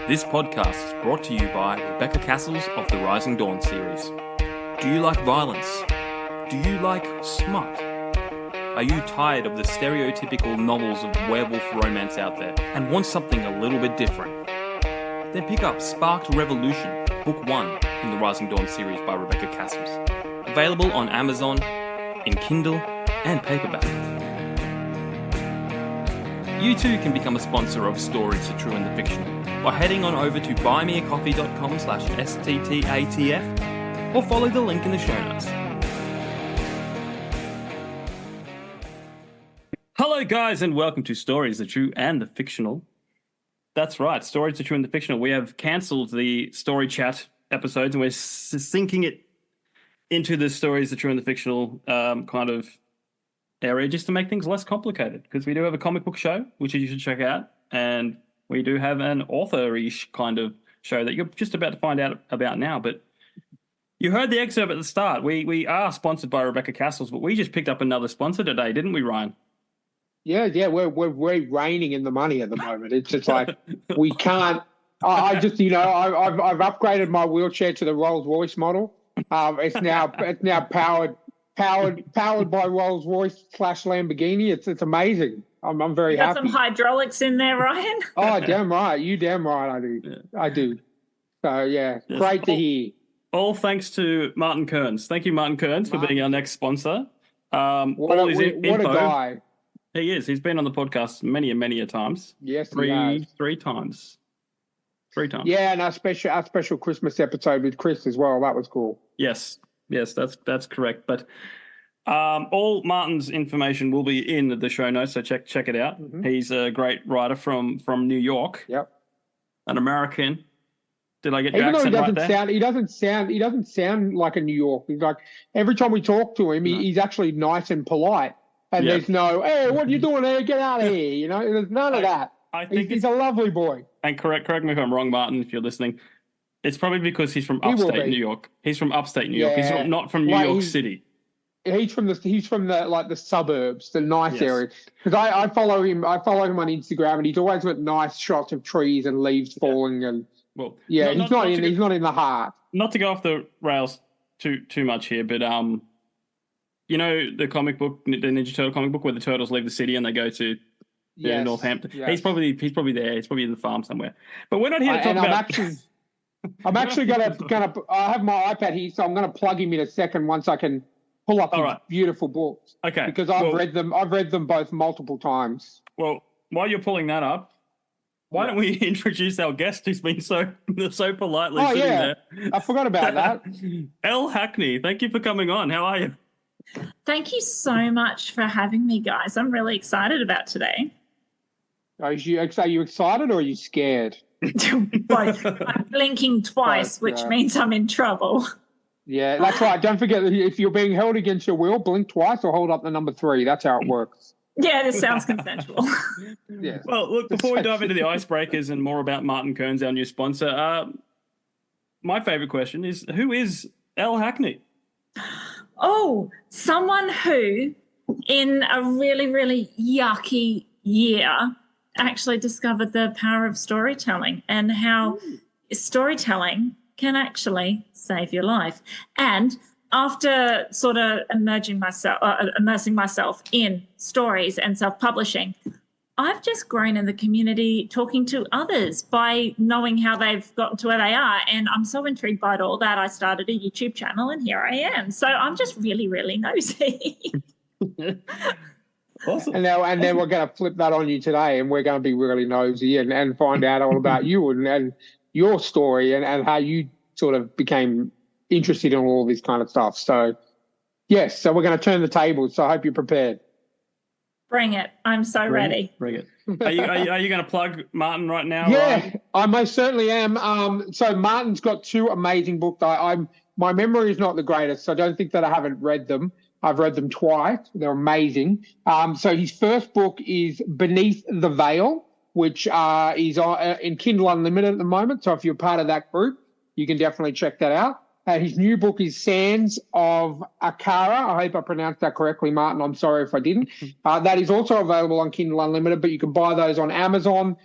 This podcast is brought to you by Rebecca Cassells of the Rising Dawn series. Do you like violence? Do you like smut? Are you tired of the stereotypical novels of werewolf romance out there and want something a little bit different? Then pick up Sparked Revolution, Book 1 in the Rising Dawn series by Rebecca Cassells. Available on Amazon, in Kindle and paperback. You too can become a sponsor of Stories, the True and the Fictional by heading on over to buymeacoffee.com/STTATF or follow the link in the show notes. Hello guys and welcome to Stories, the True and the Fictional. That's right, Stories, the True and the Fictional. We have cancelled the story chat episodes and we're sinking it into the Stories, the True and the Fictional kind of area just to make things less complicated, because we do have a comic book show, which you should check out, and we do have an author-ish kind of show that you're just about to find out about now. But you heard the excerpt at the start. We are sponsored by Rebecca Cassells, but we just picked up another sponsor today, didn't we, Ryan? Yeah, we're reigning in the money at the moment. It's just like we can't. I just I've upgraded my wheelchair to the Rolls Royce model. It's now powered by Rolls Royce / Lamborghini. It's amazing. I'm very happy. Got some hydraulics in there, Ryan. Oh, damn right. You damn right I do. Yeah. I do. So, yeah, yes. Great to hear. All thanks to Martin Kearns. Thank you, Martin Kearns, for being our next sponsor. What a guy. He is. He's been on the podcast many a times. Yes, three times. 3 times. Yeah, and our special Christmas episode with Chris as well. That was cool. Yes, that's correct. But all Martin's information will be in the show notes, so check it out. Mm-hmm. He's a great writer from New York. Yep. An American. Did I get your accent right there? He doesn't sound like a New Yorker. He's like, every time we talk to him, he's actually nice and polite. And there's no, hey, what are you doing here? Get out of here. There's none of that. I think he's a lovely boy. And correct me if I'm wrong, Martin, if you're listening. It's probably because he's from upstate New York. He's from upstate New York. He's not from New York City. He's from the suburbs, the nice areas. Because I follow him. I follow him on Instagram, and he's always got nice shots of trees and leaves falling. And he's not in the heart. Not to go off the rails too much here, but the comic book, the Ninja Turtle comic book, where the turtles leave the city and they go to Northampton. Yes. He's probably there. He's probably in the farm somewhere. But we're not here to talk about. I'm actually gonna. I have my iPad here, so I'm gonna plug him in a second once I can pull up his beautiful books. Okay. Because I've read them. I've read them both multiple times. Well, while you're pulling that up, why don't we introduce our guest who's been so politely sitting there? I forgot about that. LBE Hackney, thank you for coming on. How are you? Thank you so much for having me, guys. I'm really excited about today. Are you excited or are you scared? Both. I'm blinking twice, which means I'm in trouble. Yeah, that's right. Don't forget, if you're being held against your will, blink twice or hold up the number 3. That's how it works. Yeah, this sounds consensual. Yeah. Well, look, before we dive into the icebreakers and more about Martin Kearns, our new sponsor, my favourite question is, who is LBE Hackney? Oh, someone who, in a really, really yucky year, actually discovered the power of storytelling and how storytelling can actually save your life. And after sort of immersing myself in stories and self-publishing, I've just grown in the community talking to others by knowing how they've gotten to where they are. And I'm so intrigued by it all that I started a YouTube channel and here I am. So I'm just really, really nosy. Awesome. And then we're going to flip that on you today, and we're going to be really nosy and find out all about you and your story and how you sort of became interested in all this kind of stuff. So, yes, so we're going to turn the tables, so I hope you're prepared. Bring it. I'm so ready. Bring it. Are you going to plug Martin right now? Yeah, Ryan? I most certainly am. So Martin's got 2 amazing books. My memory is not the greatest, so I don't think that I haven't read them. I've read them twice. They're amazing. So his first book is Beneath the Veil, which is in Kindle Unlimited at the moment. So if you're part of that group, you can definitely check that out. His new book is Sands of Akara. I hope I pronounced that correctly, Martin. I'm sorry if I didn't. That is also available on Kindle Unlimited, but you can buy those on Amazon.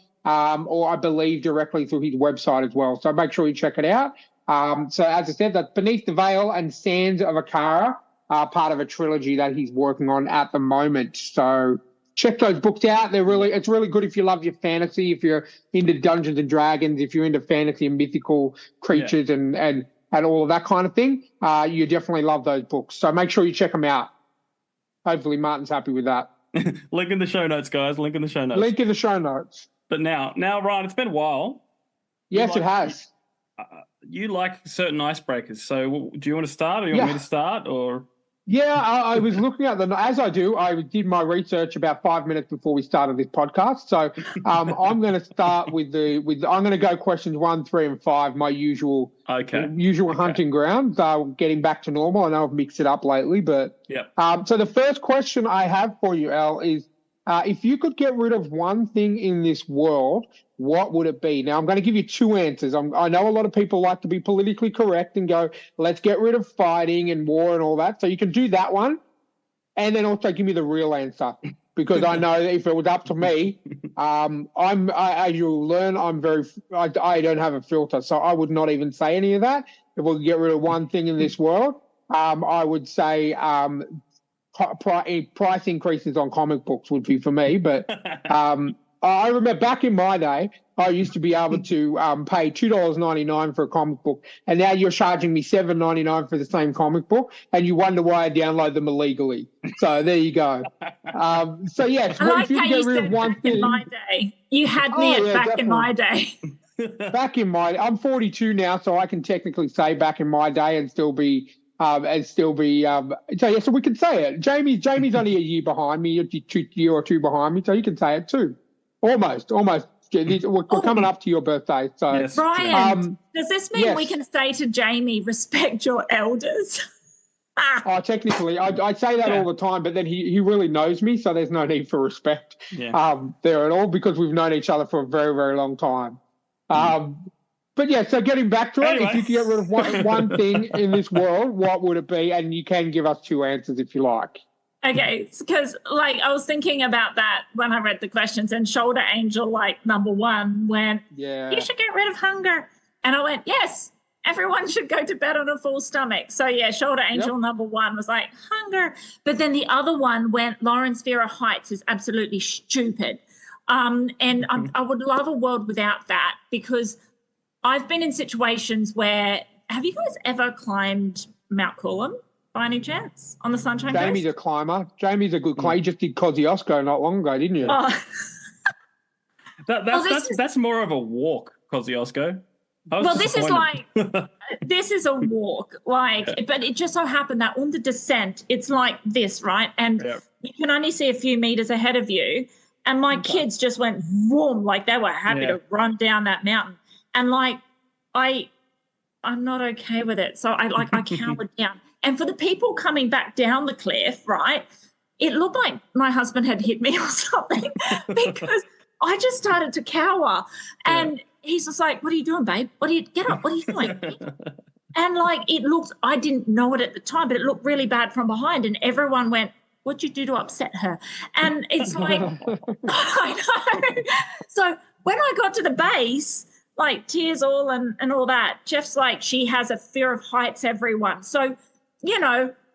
or I believe directly through his website as well. So make sure you check it out. So as I said, that's Beneath the Veil and Sands of Akara, part of a trilogy that he's working on at the moment. So check those books out. It's really good if you love your fantasy, if you're into Dungeons and Dragons, if you're into fantasy and mythical creatures and all of that kind of thing. You definitely love those books. So make sure you check them out. Hopefully Martin's happy with that. Link in the show notes, guys. Link in the show notes. Link in the show notes. But now, Ryan, it's been a while. Yes, it has. You like certain icebreakers. So do you want to start, or you want me to start, or? Yeah, I was looking at as I do, I did my research about 5 minutes before we started this podcast. So I'm going to start with I'm going to go questions 1, 3, and 5, my usual hunting ground. Getting back to normal. I know I've mixed it up lately, but so the first question I have for you, Al, is if you could get rid of one thing in this world, what would it be? Now, I'm going to give you 2 answers. I know a lot of people like to be politically correct and go, let's get rid of fighting and war and all that. So you can do that one. And then also give me the real answer, because I know if it was up to me, as you'll learn, I don't have a filter. So I would not even say any of that. If we could get rid of one thing in this world, I would say price increases on comic books would be for me. But I remember back in my day, I used to be able to pay $2.99 for a comic book, and now you're charging me $7.99 for the same comic book, and you wonder why I download them illegally. So there you go. So yes, if you get rid of one thing, in my day, you had me back in my day. I'm 42 now, so I can technically say back in my day and still be. So we can say it. Jamie's only a year behind me, a year or two behind me, so you can say it too. Almost. We're coming up to your birthday. So, yes. Brian, does this mean we can say to Jamie, respect your elders? Technically, I say that all the time, but then he really knows me, so there's no need for respect there at all, because we've known each other for a very, very long time. But so getting back to it, if you could get rid of one thing in this world, what would it be? And you can give us 2 answers if you like. Okay, because I was thinking about that when I read the questions, and Shoulder Angel, number 1, went, you should get rid of hunger. And I went, yes, everyone should go to bed on a full stomach. So, Shoulder Angel number 1 was hunger. But then the other one went, Lauren's fear of heights is absolutely stupid. And I would love a world without that, because I've been in situations where, have you guys ever climbed Mount Coolum by any chance on the Sunshine Coast? Jamie's a climber. Jamie's a good climber. You just did Kosciuszko not long ago, didn't you? Oh. That's more of a walk, Kosciuszko. This is a walk, but it just so happened that on the descent, it's like this, right? And you can only see a few meters ahead of you. And my kids just went vroom, they were happy to run down that mountain. And I'm not okay with it. So I cowered down. And for the people coming back down the cliff, right, it looked like my husband had hit me or something, because I just started to cower. And he's just like, what are you doing, babe? Get up, what are you doing? And it looked, I didn't know it at the time, but it looked really bad from behind. And everyone went, what'd you do to upset her? And it's I know. So when I got to the base, tears all and all that, Jeff's she has a fear of heights, everyone. So,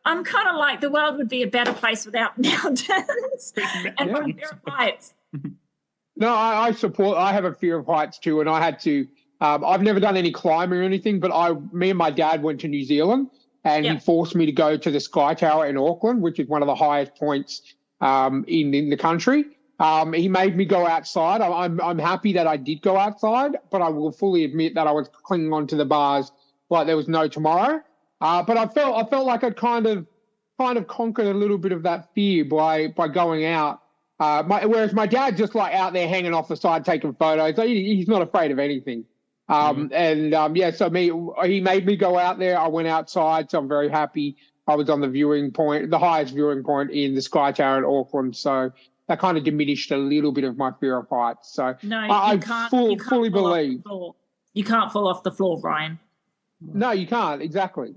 I'm kind of the world would be a better place without mountains and my fear of heights. No, I support. I have a fear of heights too, and I had to. I've never done any climbing or anything, but me and my dad went to New Zealand, and he forced me to go to the Sky Tower in Auckland, which is one of the highest points in the country. He made me go outside. I'm happy that I did go outside, but I will fully admit that I was clinging onto the bars like there was no tomorrow. But I felt like I'd kind of conquered a little bit of that fear by going out. Whereas my dad just out there hanging off the side taking photos. He's not afraid of anything. So he made me go out there. I went outside, so I'm very happy. I was on the highest viewing point in the Sky Tower in Auckland. So that kind of diminished a little bit of my fear of heights. So I fully believe. You can't fall off the floor, Ryan. No, you can't. Exactly.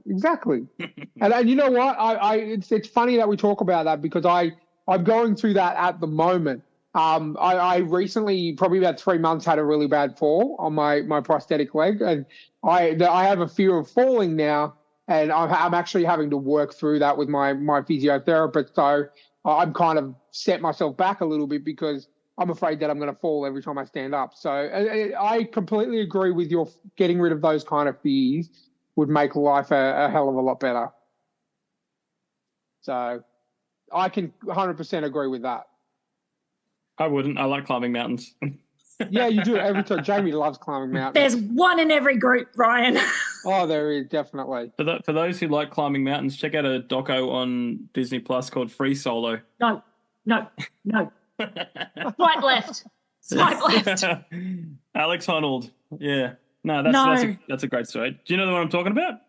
And you know what? It's funny that we talk about that, because I'm going through that at the moment. I recently, probably about 3 months, had a really bad fall on my prosthetic leg, and I have a fear of falling now, and I'm actually having to work through that with my physiotherapist. So I'm kind of set myself back a little bit because I'm afraid that I'm going to fall every time I stand up. So I completely agree with your getting rid of those kind of fears would make life a hell of a lot better. So I can 100% agree with that. I wouldn't. I like climbing mountains. Yeah, you do every time. Jamie loves climbing mountains. There's one in every group, Ryan. Oh, there is, definitely. For those who like climbing mountains, check out a doco on Disney Plus called Free Solo. No. Swipe left. Alex Honnold. Yeah. No, that's a great story. Do you know the one I'm talking about?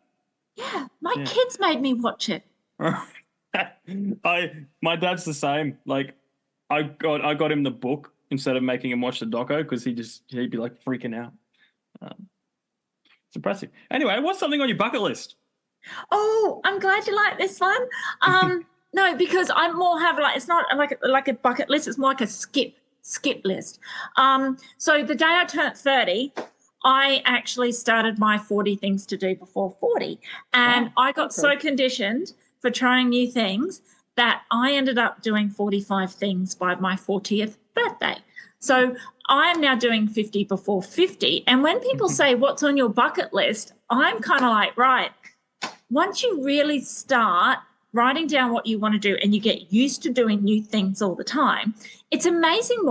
Yeah, my kids made me watch it. My dad's the same. Like, I got him the book instead of making him watch the doco because he'd be like freaking out. It's impressive. Anyway, what's something on your bucket list? Oh, I'm glad you like this one. No, because I more have it's not like a bucket list. It's more like a skip list. So the day I turned 30, I actually started my 40 things to do before 40, and I got so conditioned for trying new things that I ended up doing 45 things by my 40th birthday. So I am now doing 50 before 50. And when people say, what's on your bucket list, I'm kind of like, right, once you really start writing down what you want to do and you get used to doing new things all the time, it's amazing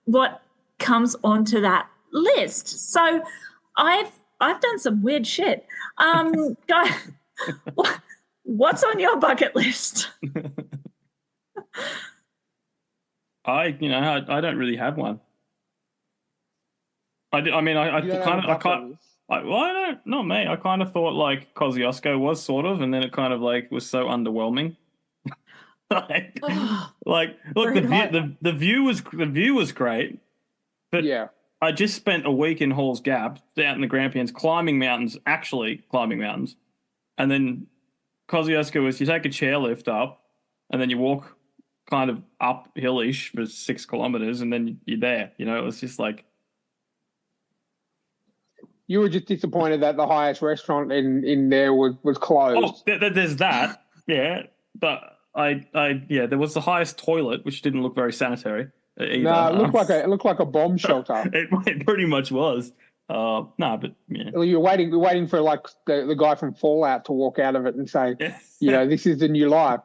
what comes onto that list. So I've done some weird shit. Guys, what's on your bucket list? I don't really have one. I not me. I kind of thought like Kosciuszko was sort of, and then it kind of like was so underwhelming. Look, the view was great, but yeah, I just spent a week in Halls Gap out in the Grampians climbing mountains, and then Kosciuszko was you take a chairlift up, and then you walk kind of uphill-ish for 6 kilometers, and then you're there. You know, it was just like. You were just disappointed that the highest restaurant in there was closed. Oh, there's that, yeah. But there was the highest toilet, which didn't look very sanitary either. No, it looked like a bomb shelter. it pretty much was. But yeah. You're waiting for like the guy from Fallout to walk out of it and say, this is the new life.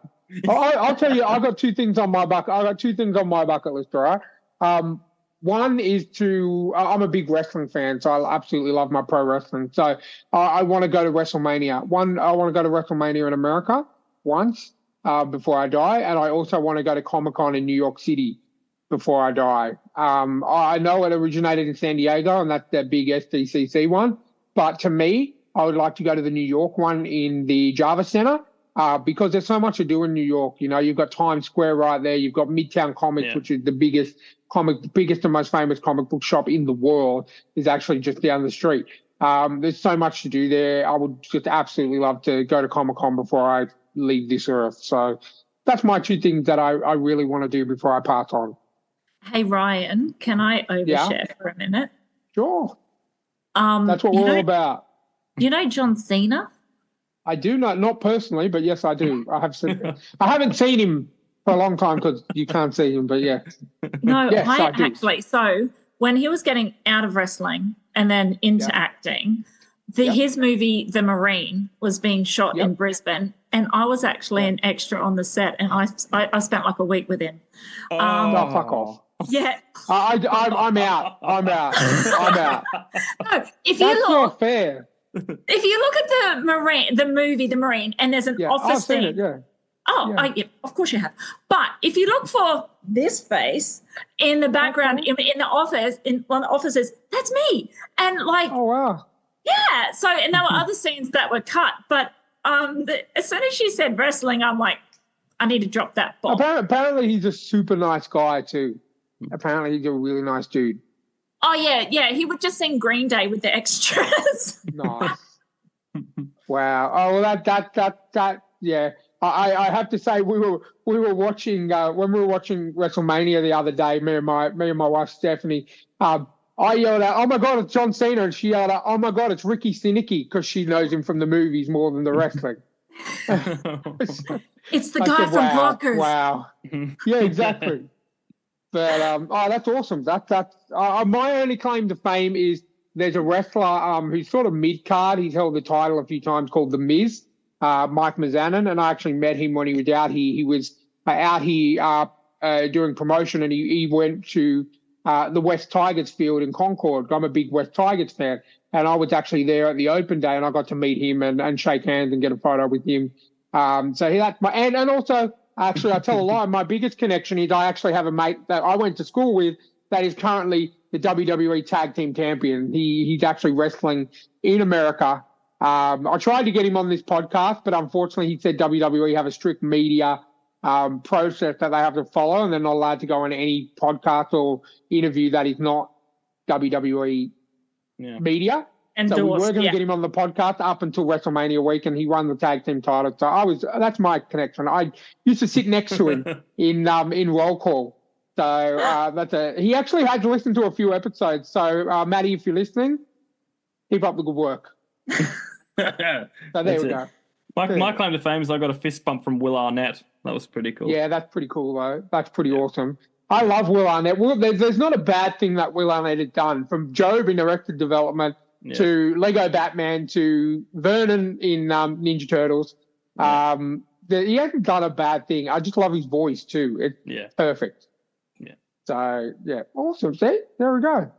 I'll tell you, I got two things on my bucket list, all right? One is I'm a big wrestling fan, so I absolutely love my pro wrestling. So I want to go to WrestleMania. I want to go to WrestleMania in America once before I die, and I also want to go to Comic-Con in New York City before I die. I know it originated in San Diego, and that's the big SDCC one. But to me, I would like to go to the New York one in the Javits Center because there's so much to do in New York. You know, you've got Times Square right there. You've got Midtown Comics, which is the biggest and most famous comic book shop in the world is actually just down the street. There's so much to do there. I would just absolutely love to go to Comic-Con before I leave this earth. So that's my two things that I really want to do before I pass on. Hey, Ryan, can I overshare for a minute? Sure. That's what we're all about. Do you know John Cena? I do not personally, but yes, I do. I haven't seen him for a long time because you can't see him, but yeah. No, yes, I actually. So when he was getting out of wrestling and then into acting, his movie The Marine was being shot in Brisbane, and I was actually an extra on the set, and I spent like a week with him. Fuck off. Yeah. I'm out. No, That's not fair. If you look at the movie The Marine, and there's an office scene. I've seen it, of course you have. But if you look for this face in the background in the office, in one of the offices, that's me. And like, oh wow, yeah. So and there were other scenes that were cut, but as soon as she said wrestling, I'm like, I need to drop that bomb. Apparently, he's a super nice guy too. Apparently, he's a really nice dude. Oh yeah. He would just sing Green Day with the extras. Nice. Wow. Oh well, that yeah. I have to say we were watching when we were watching WrestleMania the other day. Me and my wife Stephanie. I yelled out, "Oh my God, it's John Cena!" And she yelled out, "Oh my God, it's Ricky Stenicki," because she knows him from the movies more than the wrestling. It's the guy from Blockers. Wow. Yeah, exactly. But that's awesome. That's my only claim to fame is there's a wrestler who's sort of mid card. He's held the title a few times called The Miz, Mike Mizanin, and I actually met him when he was out here. He was out here doing promotion, and he went to the West Tigers field in Concord. I'm a big West Tigers fan, and I was actually there at the open day, and I got to meet him and shake hands and get a photo with him. So that's my and also actually I tell a lie. My biggest connection is I actually have a mate that I went to school with that is currently the WWE Tag Team Champion. He's actually wrestling in America. I tried to get him on this podcast, but unfortunately he said WWE have a strict media process that they have to follow, and they're not allowed to go on any podcast or interview that is not WWE media. Endorsed, so we were going to get him on the podcast up until WrestleMania week, and he won the tag team title. So that's my connection. I used to sit next to him in roll call. So he actually had to listen to a few episodes. So Maddie, if you're listening, keep up the good work. So there we go. My claim to fame is I got a fist bump from Will Arnett. That was pretty cool. Yeah, that's pretty cool though. That's pretty awesome. I love Will Arnett. There's not a bad thing that Will Arnett has done, from Job in Arrested Development to Lego Batman to Vernon in Ninja Turtles. He hasn't done a bad thing. I just love his voice too. It's perfect. Yeah. So awesome. See, there we go.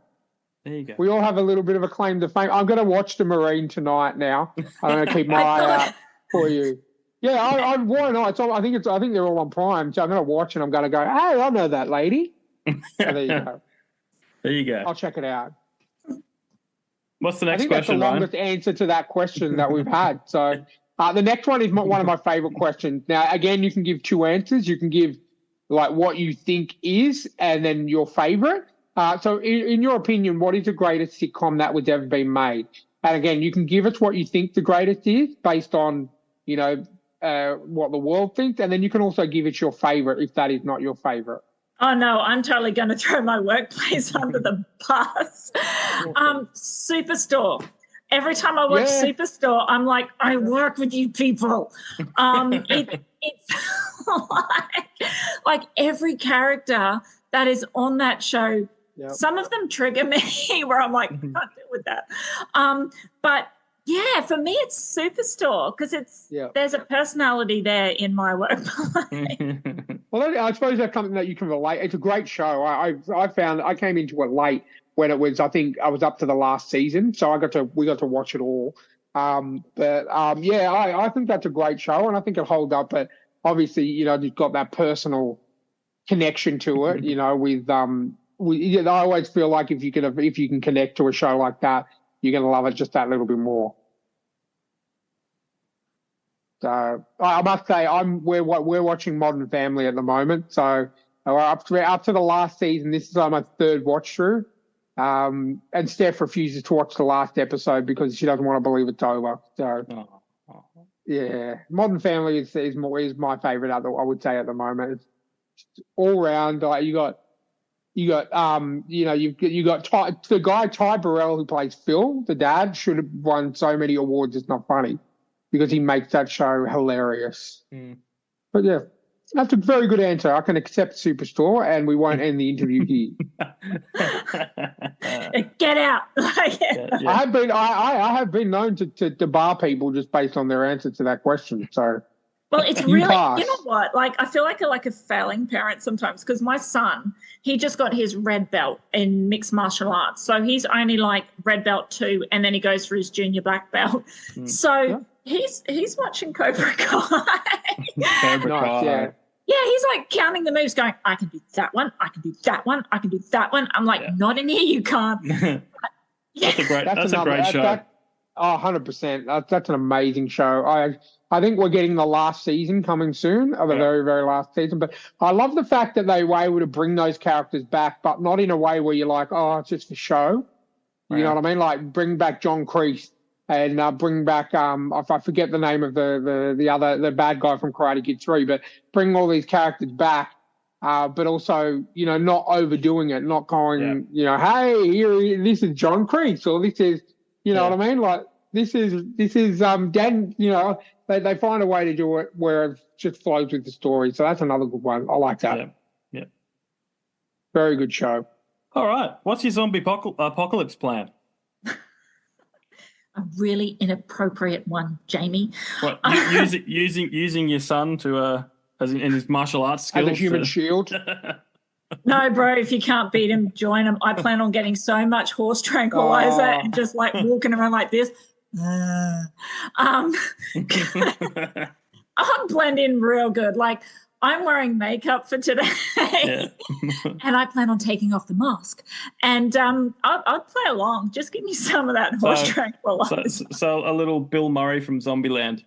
There you go. We all have a little bit of a claim to fame. I'm going to watch The Marine tonight now. I'm going to keep my eye out for you. Yeah, why not? I think they're all on Prime, so I'm going to watch and I'm going to go, hey, I know that lady. So there you go. There you go. I'll check it out. What's the next question, question, that's the longest answer to that question that we've had. So the next one is one of my favorite questions. Now, again, you can give two answers. You can give like what you think is and then your favorite. So in your opinion, what is the greatest sitcom that was ever been made? And again, you can give us what you think the greatest is based on, what the world thinks. And then you can also give it your favorite if that is not your favorite. Oh, no, I'm totally going to throw my workplace under the bus. Superstore. Every time I watch Superstore, I'm like, I work with you people. It's like every character that is on that show, some of them trigger me where I'm like, I can't deal with that. But yeah, for me, it's Superstore because there's a personality there in my workplace. Well, I suppose that's something that you can relate. It's a great show. I found I came into it late when it was. I think I was up to the last season, so we got to watch it all. I think that's a great show, and I think it holds up. But obviously, you've got that personal connection to it. With I always feel like if you can connect to a show like that, you're going to love it just that little bit more. So I must say, we're watching Modern Family at the moment. So we're up to the last season. This is my third watch through. And Steph refuses to watch the last episode because she doesn't want to believe it's over. So yeah, Modern Family is my favorite. I would say at the moment, it's all round. Like you got the guy Ty Burrell who plays Phil, the dad, should have won so many awards. It's not funny because he makes that show hilarious. But yeah, that's a very good answer. I can accept Superstore, and we won't end the interview here. Get out! I have been known to bar people just based on their answer to that question. So. Well, it's really, you know what? Like, I feel like a failing parent sometimes because my son, he just got his red belt in mixed martial arts. So he's only like red belt 2, and then he goes for his junior black belt. So he's watching Cobra Kai. Yeah, he's like counting the moves going, I can do that one, I can do that one, I can do that one. I'm like, not in here, you can't. That's a great show. 100%. That's an amazing show. I think we're getting the last season coming soon, of the very, very last season. But I love the fact that they were able to bring those characters back, but not in a way where you're like, oh, it's just for show. You know what I mean? Like bring back John Kreese and bring back if I forget the name of the bad guy from Karate Kid 3, but bring all these characters back, but also not overdoing it, not going hey, here this is John Creeks, or this is what I mean, like this is Dan, they find a way to do it where it just flows with the story. So that's another good one. I like that. Yeah. Very good show. All right. What's your zombie apocalypse plan? A really inappropriate one, Jamie. What, using your son to in his martial arts skills as a human shield? No, bro, if you can't beat him, join him. I plan on getting so much horse tranquilizer and just like walking around like this. I'll blend in real good. Like, I'm wearing makeup for today and I plan on taking off the mask. And I'll play along. Just give me some of that horse tranquilizer. So a little Bill Murray from Zombieland.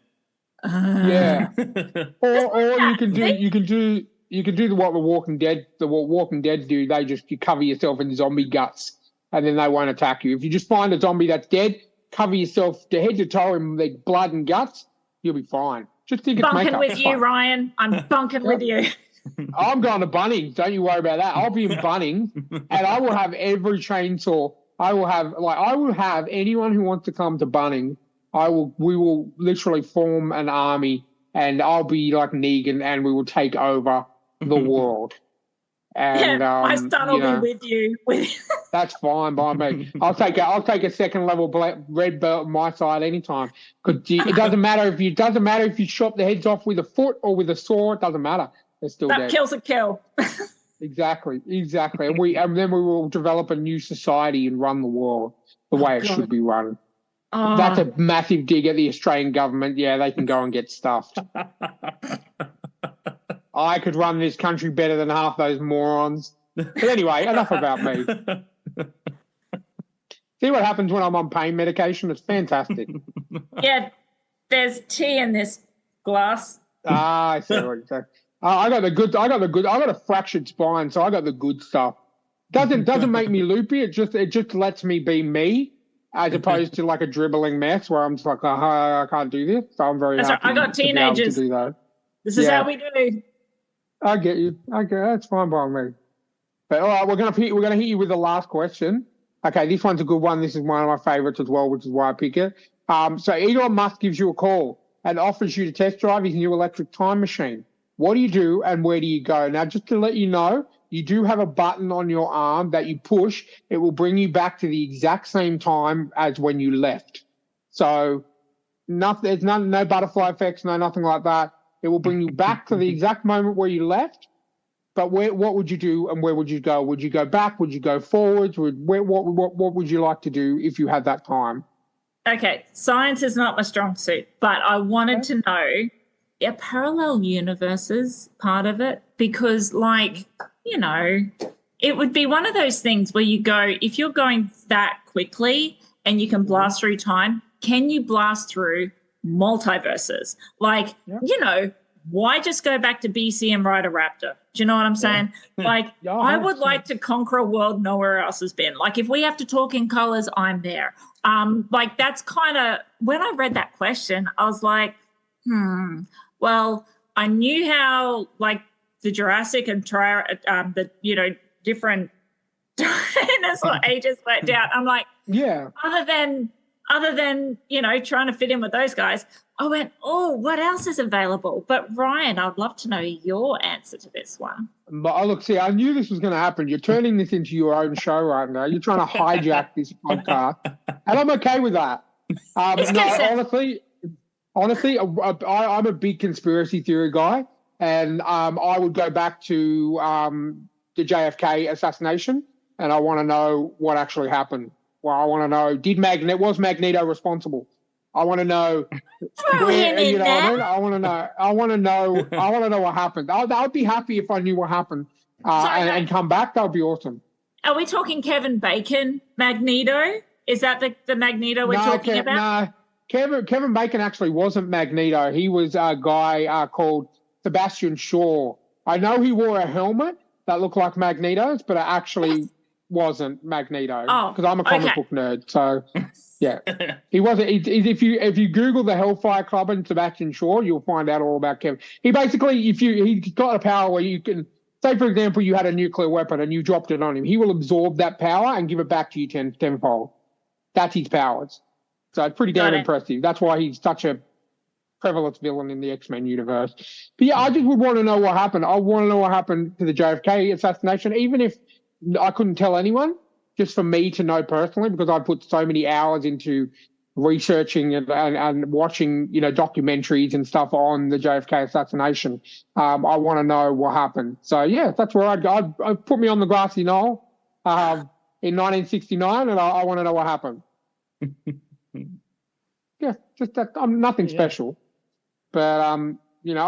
Yeah. or you can do what the Walking Dead do. You cover yourself in zombie guts and then they won't attack you. If you just find a zombie that's dead, cover yourself to head to toe in their blood and guts, you'll be fine. Just think it's bunking with you, Ryan. I'm bunking with you. I'm going to Bunnings. Don't you worry about that. I'll be in Bunnings, and I will have every chainsaw. I will have anyone who wants to come to Bunnings. We will literally form an army, and I'll be like Negan, and we will take over the world. And my son will be with you. That's fine by me. I'll take a second level red belt on my side anytime. Because it doesn't matter if you chop the heads off with a foot or with a saw. It doesn't matter. They're still dead. That kills a kill. Exactly. And then we will develop a new society and run the world the way it should be run. That's a massive dig at the Australian government. Yeah, they can go and get stuffed. I could run this country better than half those morons. But anyway, enough about me. See what happens when I'm on pain medication? It's fantastic. Yeah, there's tea in this glass. I see what you're saying. I got a fractured spine, so I got the good stuff. Doesn't make me loopy. It just lets me be me, as opposed to like a dribbling mess where I'm just like, I can't do this. So I'm very happy. I got teenagers. To do that. This is how we do. I get you. That's fine by me. But all right, we're gonna hit you with the last question. Okay, this one's a good one. This is one of my favorites as well, which is why I pick it. So Elon Musk gives you a call and offers you to test drive his new electric time machine. What do you do and where do you go? Now, just to let you know, you do have a button on your arm that you push. It will bring you back to the exact same time as when you left. So there's no butterfly effects, nothing like that. It will bring you back to the exact moment where you left. But what would you do and where would you go? Would you go back? Would you go forwards? What would you like to do if you had that time? Okay, science is not my strong suit, but I wanted to know, are parallel universes part of it? Because, it would be one of those things where you go, if you're going that quickly and you can blast through time, can you blast through multiverses? Why just go back to BC and ride a raptor? Do you know what I'm saying? I would like to conquer a world nowhere else has been. Like, if we have to talk in colors, I'm there. That's kind of, when I read that question, I was like, well, I knew how, the Jurassic and different dinosaur ages worked out. I'm like, yeah. Other than trying to fit in with those guys, I went, what else is available? But Ryan, I'd love to know your answer to this one. But look, see, I knew this was going to happen. You're turning this into your own show right now. You're trying to hijack this podcast, and I'm okay with that. Honestly, I'm a big conspiracy theory guy, and I would go back to the JFK assassination, and I want to know what actually happened. Well, I want to know, was Magneto responsible? I want to know where, you know what I mean? I want to know what happened. I'd be happy if I knew what happened and come back. That would be awesome. Are we talking Kevin Bacon Magneto? Is that the Magneto we're talking about? No, Kevin Bacon actually wasn't Magneto. He was a guy called Sebastian Shaw. I know he wore a helmet that looked like Magneto's, but wasn't Magneto. Oh, because I'm a comic book nerd. So yeah, he wasn't. If you Google the Hellfire Club and Sebastian Shaw, you'll find out all about Kevin. He basically, he's got a power where you can say, for example, you had a nuclear weapon and you dropped it on him. He will absorb that power and give it back to you tenfold. That's his powers. So it's pretty damn impressive. That's why he's such a prevalent villain in the X-Men universe. But yeah, I just would want to know what happened. I want to know what happened to the JFK assassination, even if I couldn't tell anyone, just for me to know personally, because I put so many hours into researching and watching, documentaries and stuff on the JFK assassination. I want to know what happened. So yeah, that's where I'd go. I'd put me on the grassy knoll in 1969, and I want to know what happened. Yeah, just that. I'm nothing special, but I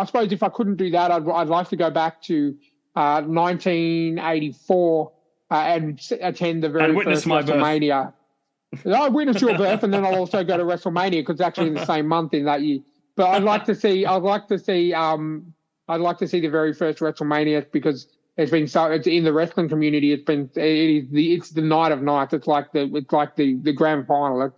suppose if I couldn't do that, I'd like to go back to 1984 and attend the very first WrestleMania. I witnessed your birth, and then I'll also go to WrestleMania because it's actually in the same month in that year. But I'd like to see the very first WrestleMania because it's in the wrestling community. It's the night of nights. It's like the grand final.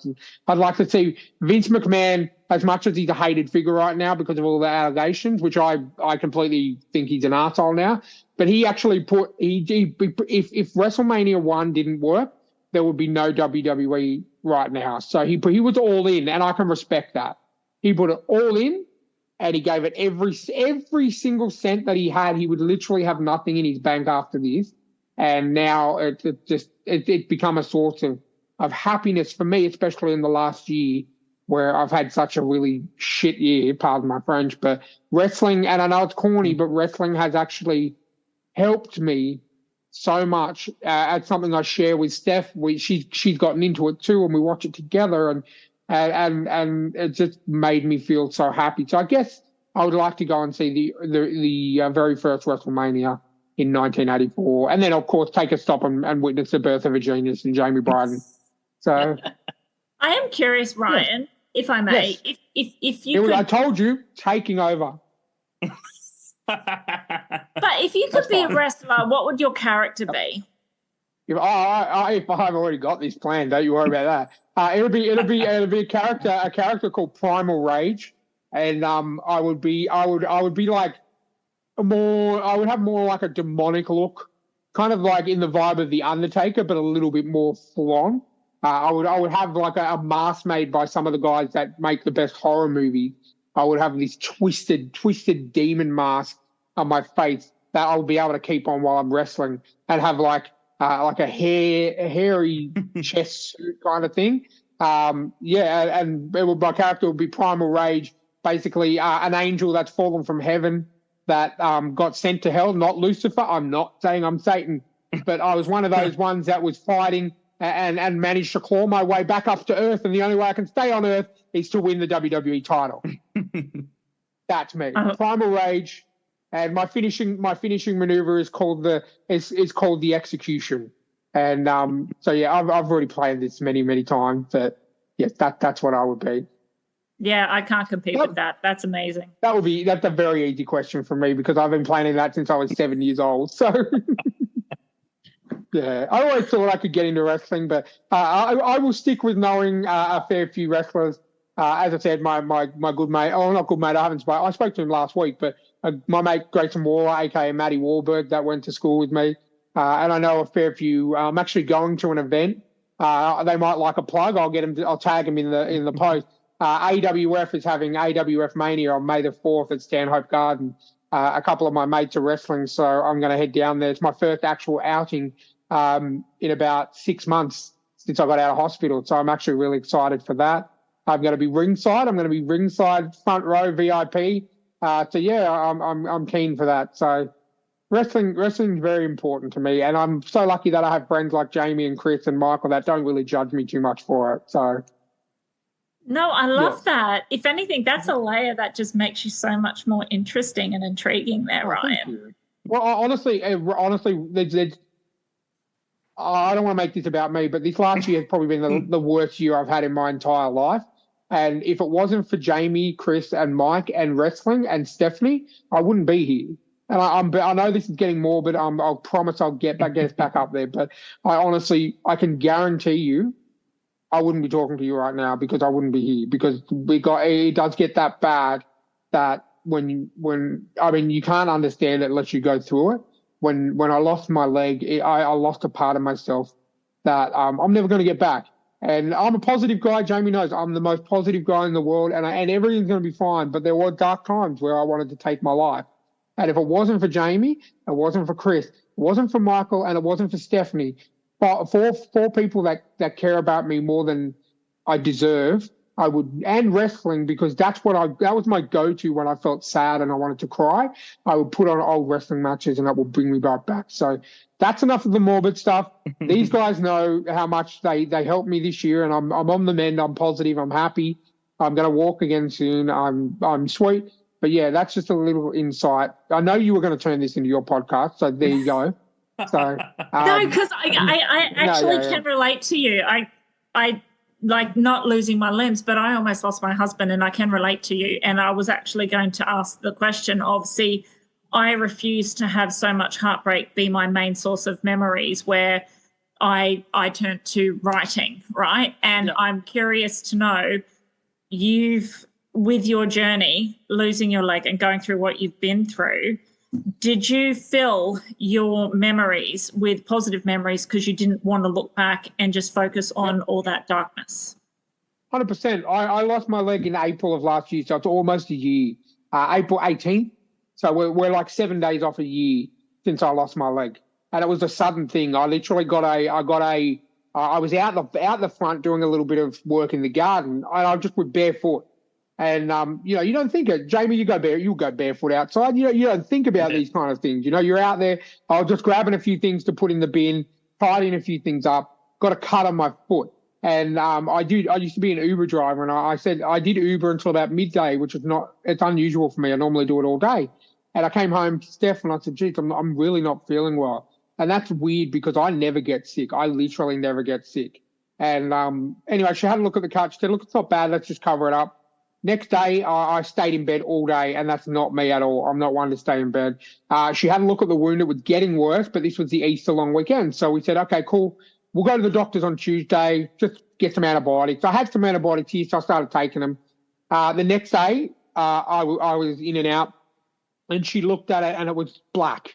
I'd like to see Vince McMahon, as much as he's a hated figure right now because of all the allegations, which I completely think he's an arsehole now. But he actually if WrestleMania 1 didn't work, there would be no WWE right now. So he was all in, and I can respect that. He put it all in, and he gave it every single cent that he had. He would literally have nothing in his bank after this, and now it's become a source of happiness for me, especially in the last year where I've had such a really shit year. Pardon my French, but wrestling, and I know it's corny, but wrestling has actually helped me so much. It's something I share with Steph. She's gotten into it too, and we watch it together, and it just made me feel so happy. So I guess I would like to go and see the very first WrestleMania in 1984, and then of course take a stop and witness the birth of a genius and Jamie Bryden. So I am curious, Ryan, if I may, if you could... I told you, taking over. But if you could be a wrestler, what would your character be? If I've already got this planned, don't you worry about that. It'll be a character called Primal Rage, and I would have more like a demonic look, kind of like in the vibe of the Undertaker, but a little bit more full on. I would have like a mask made by some of the guys that make the best horror movies. I would have this twisted demon mask on my face that I'll be able to keep on while I'm wrestling, and have like a hairy chest suit kind of thing. And my character would be Primal Rage, basically an angel that's fallen from heaven that got sent to hell, not Lucifer. I'm not saying I'm Satan, but I was one of those ones that was fighting and managed to claw my way back up to Earth, and the only way I can stay on Earth is to win the WWE title. That's me. Primal Rage. And my finishing maneuver is called the execution. And so yeah, I've already played this many times, but yes, that's what I would be. Yeah, I can't compete with that. That's amazing. That's a very easy question for me because I've been playing that since I was 7 years old. So yeah, I always thought I could get into wrestling, but I will stick with knowing a fair few wrestlers. As I said, my good mate, not good mate, I spoke to him last week, but my mate Grayson Waller, aka Matty Wahlberg, that went to school with me, and I know a fair few. I'm actually going to an event. They might like a plug. I'll tag him in the post. AWF is having AWF Mania on May the 4th at Stanhope Garden. A couple of my mates are wrestling, so I'm going to head down there. It's my first actual outing in about 6 months since I got out of hospital, so I'm actually really excited for that. I'm going to be ringside. Front row VIP. So yeah, I'm keen for that. So wrestling is very important to me, and I'm so lucky that I have friends like Jamie and Chris and Michael that don't really judge me too much for it. So no, I love that. If anything, that's a layer that just makes you so much more interesting and intriguing there, Ryan. Well, honestly, I don't want to make this about me, but this last year has probably been the worst year I've had in my entire life. And if it wasn't for Jamie, Chris, and Mike, and wrestling, and Stephanie, I wouldn't be here. and I know this is getting morbid. I'll promise I'll get us back up there. But I can guarantee you, I wouldn't be talking to you right now because I wouldn't be here because it does get that bad that when you can't understand it unless you go through it. When I lost my leg, I lost a part of myself that I'm never going to get back. And I'm a positive guy. Jamie knows I'm the most positive guy in the world, and everything's going to be fine. But there were dark times where I wanted to take my life. And if it wasn't for Jamie, it wasn't for Chris, it wasn't for Michael, and it wasn't for Stephanie, four people that care about me more than I deserve, I would, and wrestling, because that was my go-to when I felt sad and I wanted to cry. I would put on old wrestling matches and that would bring me right back. So that's enough of the morbid stuff. These guys know how much they helped me this year, and I'm on the mend. I'm positive. I'm happy. I'm going to walk again soon. I'm sweet. But yeah, that's just a little insight. I know you were going to turn this into your podcast, so there you go. So no, because I actually can relate to you. I like not losing my limbs, but I almost lost my husband, and I can relate to you. And I was actually going to ask the question of, I refuse to have so much heartbreak be my main source of memories, where I turned to writing, right? And I'm curious to know, with your journey, losing your leg and going through what you've been through, did you fill your memories with positive memories because you didn't want to look back and just focus on all that darkness? 100%. I lost my leg in April of last year, so it's almost a year. April 18th. So we're like 7 days off a year since I lost my leg. And it was a sudden thing. I literally I was out the front doing a little bit of work in the garden, and I just went barefoot. And, you don't think it. Jamie, you'll go barefoot outside. You don't think about these kind of things. You're out there. I was just grabbing a few things to put in the bin, tidying a few things up, got a cut on my foot. And I used to be an Uber driver, and I said I did Uber until about midday, which is it's unusual for me. I normally do it all day. And I came home to Steph, and I said, geez, I'm really not feeling well. And that's weird because I never get sick. I literally never get sick. And anyway, she had a look at the cut. She said, look, it's not bad. Let's just cover it up. Next day, I stayed in bed all day, and that's not me at all. I'm not one to stay in bed. She had a look at the wound. It was getting worse, but this was the Easter long weekend. So we said, okay, cool. We'll go to the doctors on Tuesday, just get some antibiotics. I had some antibiotics here, so I started taking them. The next day, I was in and out, and she looked at it, and it was black.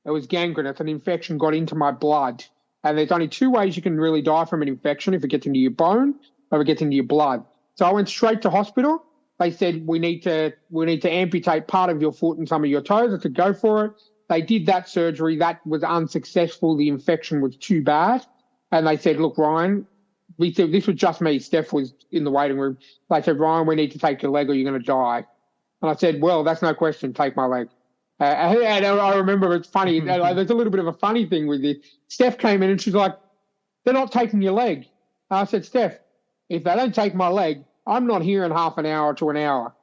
It was gangrenous. An infection got into my blood. And there's only two ways you can really die from an infection: if it gets into your bone or if it gets into your blood. So I went straight to hospital. They said, we need to amputate part of your foot and some of your toes. I said, go for it. They did that surgery. That was unsuccessful. The infection was too bad. And they said, look, Ryan, this was just me. Steph was in the waiting room. They said, Ryan, we need to take your leg or you're going to die. And I said, well, that's no question. Take my leg. And I remember, it's funny. There's a little bit of a funny thing with this. Steph came in and she's like, they're not taking your leg. And I said, Steph, if they don't take my leg, I'm not here in half an hour to an hour.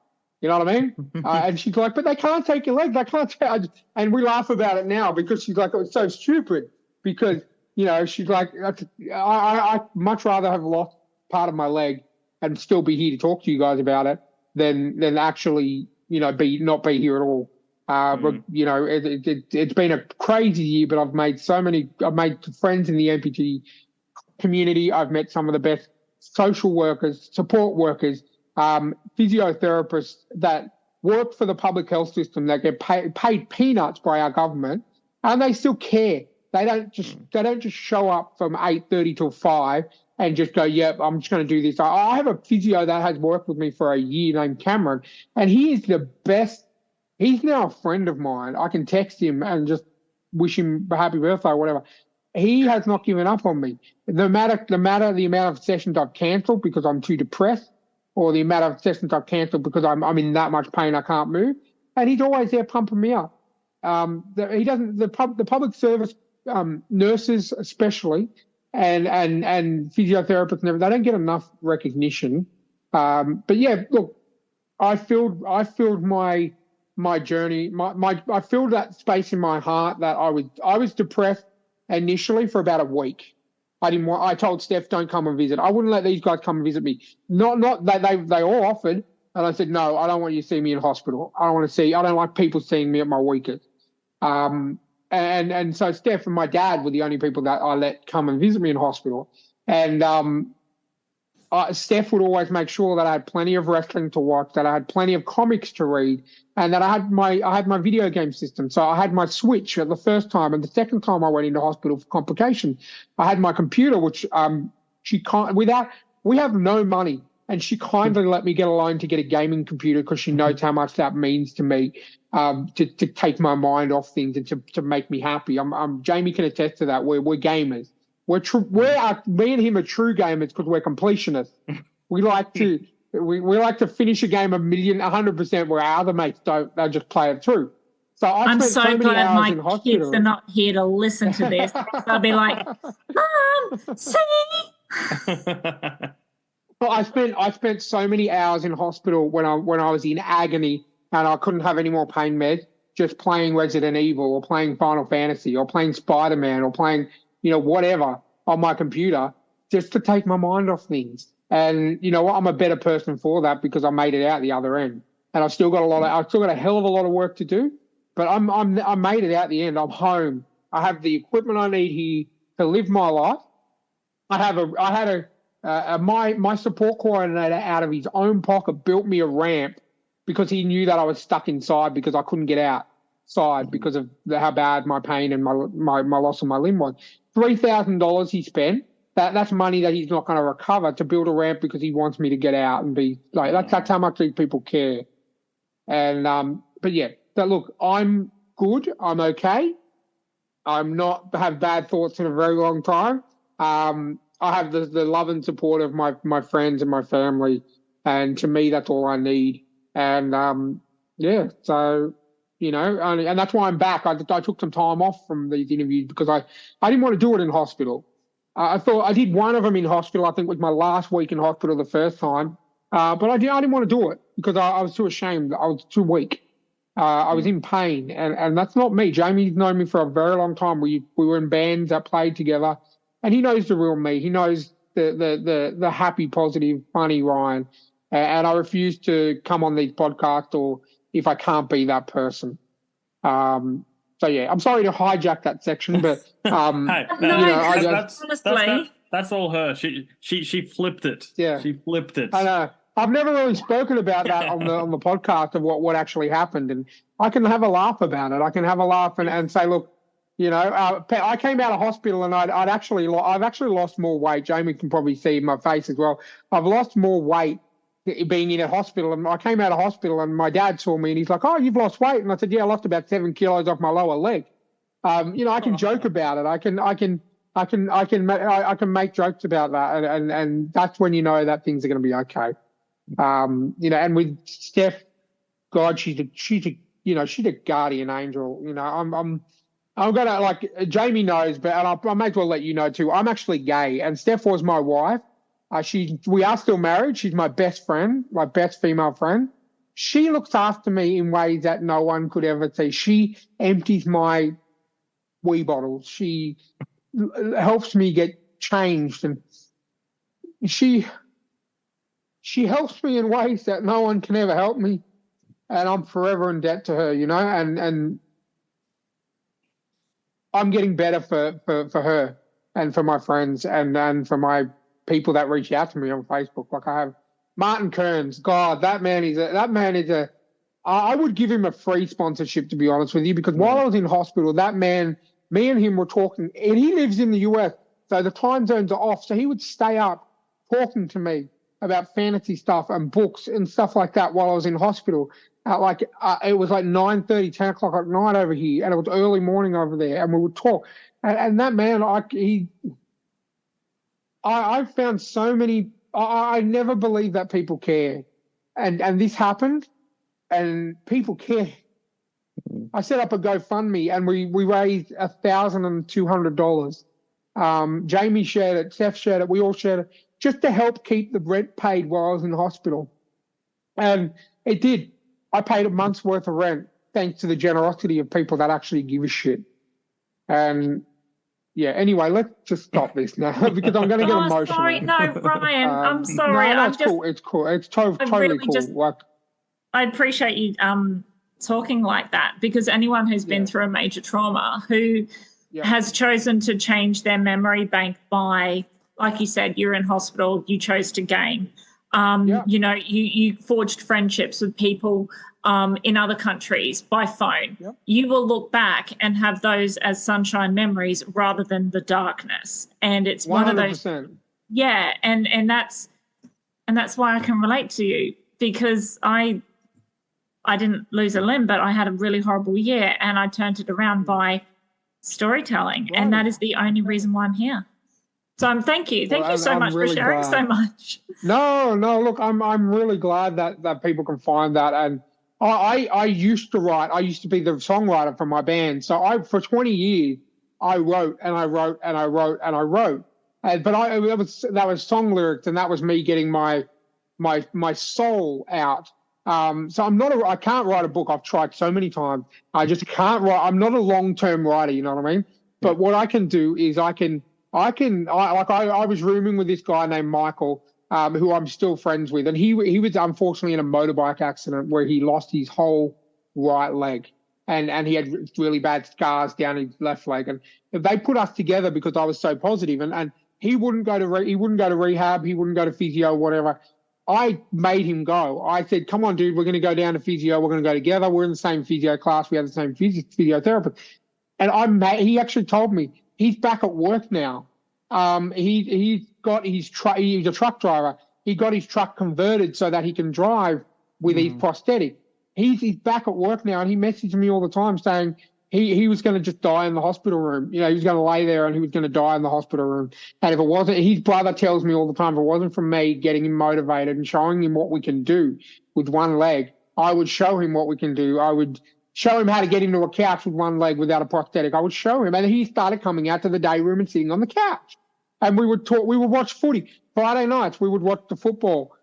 You know what I mean? And she's like, but they can't take your leg. They can't take. And we laugh about it now because she's like, it's so stupid. Because, she's like, I much rather have lost part of my leg and still be here to talk to you guys about it than actually, not be here at all. But, it's been a crazy year, but I've made friends in the amputee community. I've met some of the best social workers, support workers, physiotherapists that work for the public health system that get paid peanuts by our government, and they still care. They don't just show up from 8:30 till 5 and just go, yep, I'm just going to do this. I have a physio that has worked with me for a year named Cameron, and he is the best. He's now a friend of mine. I can text him and just wish him a happy birthday or whatever. He has not given up on me. No matter the amount of sessions I've cancelled because I'm too depressed, or the amount of sessions I've cancelled because I'm in that much pain I can't move, and he's always there pumping me up. The public service nurses especially and physiotherapists they don't get enough recognition. But yeah, look, I filled my journey. I filled that space in my heart that I was depressed initially for about a week. I told Steph, don't come and visit. I wouldn't let these guys come and visit me. Not they all offered, and I said, no, I don't want you to see me in hospital. I don't like people seeing me at my weakest. And so Steph and my dad were the only people that I let come and visit me in hospital. And Steph would always make sure that I had plenty of wrestling to watch, that I had plenty of comics to read, and that I had my video game system. So I had my Switch at the first time, and the second time I went into hospital for complication, I had my computer, which we have no money, and she kindly let me get a loan to get a gaming computer because she knows how much that means to me, to take my mind off things and to make me happy. Jamie can attest to that. We're gamers. Me and him are true gamers because we're completionists. We like to finish a game 100%, where our other mates don't. They just play it through. So I'm so glad my kids are not here to listen to this. They'll be like, Mom, see? Well, I spent so many hours in hospital when I was in agony and I couldn't have any more pain meds, just playing Resident Evil or playing Final Fantasy or playing Spider-Man or playing, whatever on my computer, just to take my mind off things. And you know what? I'm a better person for that because I made it out the other end. And I've still got a hell of a lot of work to do, but I made it out the end. I'm home. I have the equipment I need here to live my life. My support coordinator out of his own pocket built me a ramp because he knew that I was stuck inside because I couldn't get outside because of how bad my pain and my loss of my limb was. $3,000 he spent. That's money that he's not going to recover to build a ramp because he wants me to get out and be like, that's how much these people care. And, but yeah, look, I'm good. I'm okay. I'm not have bad thoughts in a very long time. I have the love and support of my friends and my family. And to me, that's all I need. And, so, and that's why I'm back. I took some time off from these interviews because I didn't want to do it in hospital. I thought I did one of them in hospital. I think it was my last week in hospital the first time. But I didn't want to do it because I was too ashamed. I was too weak. I was in pain. And that's not me. Jamie's known me for a very long time. We were in bands that played together. And he knows the real me. He knows the happy, positive, funny Ryan. And I refuse to come on these podcasts or if I can't be that person. So yeah, I'm sorry to hijack that section, but that's all her. She flipped it. Yeah, she flipped it. I know. I've never really spoken about that on the podcast of what actually happened, and I can have a laugh about it. I can have a laugh and say, look, I came out of hospital and I've actually lost more weight. Jamie can probably see my face as well. I've lost more weight being in a hospital, and I came out of hospital and my dad saw me and he's like, "Oh, you've lost weight," and I said, "Yeah, I lost about 7 kilos off my lower leg." I can joke about it. I can make jokes about that, and that's when you know that things are going to be okay. And with Steph, God, she's a guardian angel. I'm gonna, like, Jamie knows, but I may as well let you know too. I'm actually gay, and Steph was my wife. We are still married. She's my best friend, my best female friend. She looks after me in ways that no one could ever see. She empties my wee bottles. She helps me get changed, and she helps me in ways that no one can ever help me, and I'm forever in debt to her. And I'm getting better for her and for my friends and for my people that reach out to me on Facebook. Like I have Martin Kearns. God, that man is I would give him a free sponsorship, to be honest with you, because while I was in hospital, that man, me and him were talking, and he lives in the US, so the time zones are off. So he would stay up talking to me about fantasy stuff and books and stuff like that while I was in hospital. It was like 9:30, 10 o'clock at night over here, and it was early morning over there, and we would talk. And that man, I found so many. I never believed that people care, and this happened, and people care. I set up a GoFundMe, and we raised $1,200. Jamie shared it, Steph shared it, we all shared it, just to help keep the rent paid while I was in hospital, and it did. I paid a month's worth of rent thanks to the generosity of people that actually give a shit. And yeah, anyway, let's just stop this now because I'm going to get emotional. Sorry, no, Ryan, I'm sorry. No, it's cool. It's cool. It's totally cool. I appreciate you talking like that, because anyone who's been through a major trauma who has chosen to change their memory bank by, like you said, you're in hospital, you chose to game. You know, you forged friendships with people in other countries by phone. You will look back and have those as sunshine memories rather than the darkness. And it's 100%. One of those. Yeah, and that's why I can relate to you, because I didn't lose a limb, but I had a really horrible year, and I turned it around by storytelling, and that is the only reason why I'm here. So thank you so much for sharing so much. No, look, I'm really glad that people can find that. And I used to write. I used to be the songwriter for my band. So for 20 years I wrote and I wrote and I wrote and I wrote. But that was song lyrics, and that was me getting my soul out. So I can't write a book. I've tried so many times. I just can't write. I'm not a long-term writer, you know what I mean? But what I can do is I was rooming with this guy named Michael, who I'm still friends with, and he was unfortunately in a motorbike accident where he lost his whole right leg, and he had really bad scars down his left leg. And they put us together because I was so positive, and he wouldn't go to rehab, he wouldn't go to physio, whatever. I made him go. I said, "Come on, dude, we're going to go down to physio. We're going to go together. We're in the same physio class. We have the same physiotherapist." And he actually told me he's back at work now. He's got his truck. He's a truck driver. He got his truck converted so that he can drive with his prosthetic. He's back at work now, and he messaged me all the time saying he was going to just die in the hospital room. You know, he was going to lay there and he was going to die in the hospital room. And if it wasn't, his brother tells me all the time, if it wasn't from me getting him motivated and showing him what we can do with one leg, I would show him what we can do. I would show him how to get him to a couch with one leg without a prosthetic. I would show him. And he started coming out to the day room and sitting on the couch. And we would talk. We would watch footy. Friday nights, we would watch the football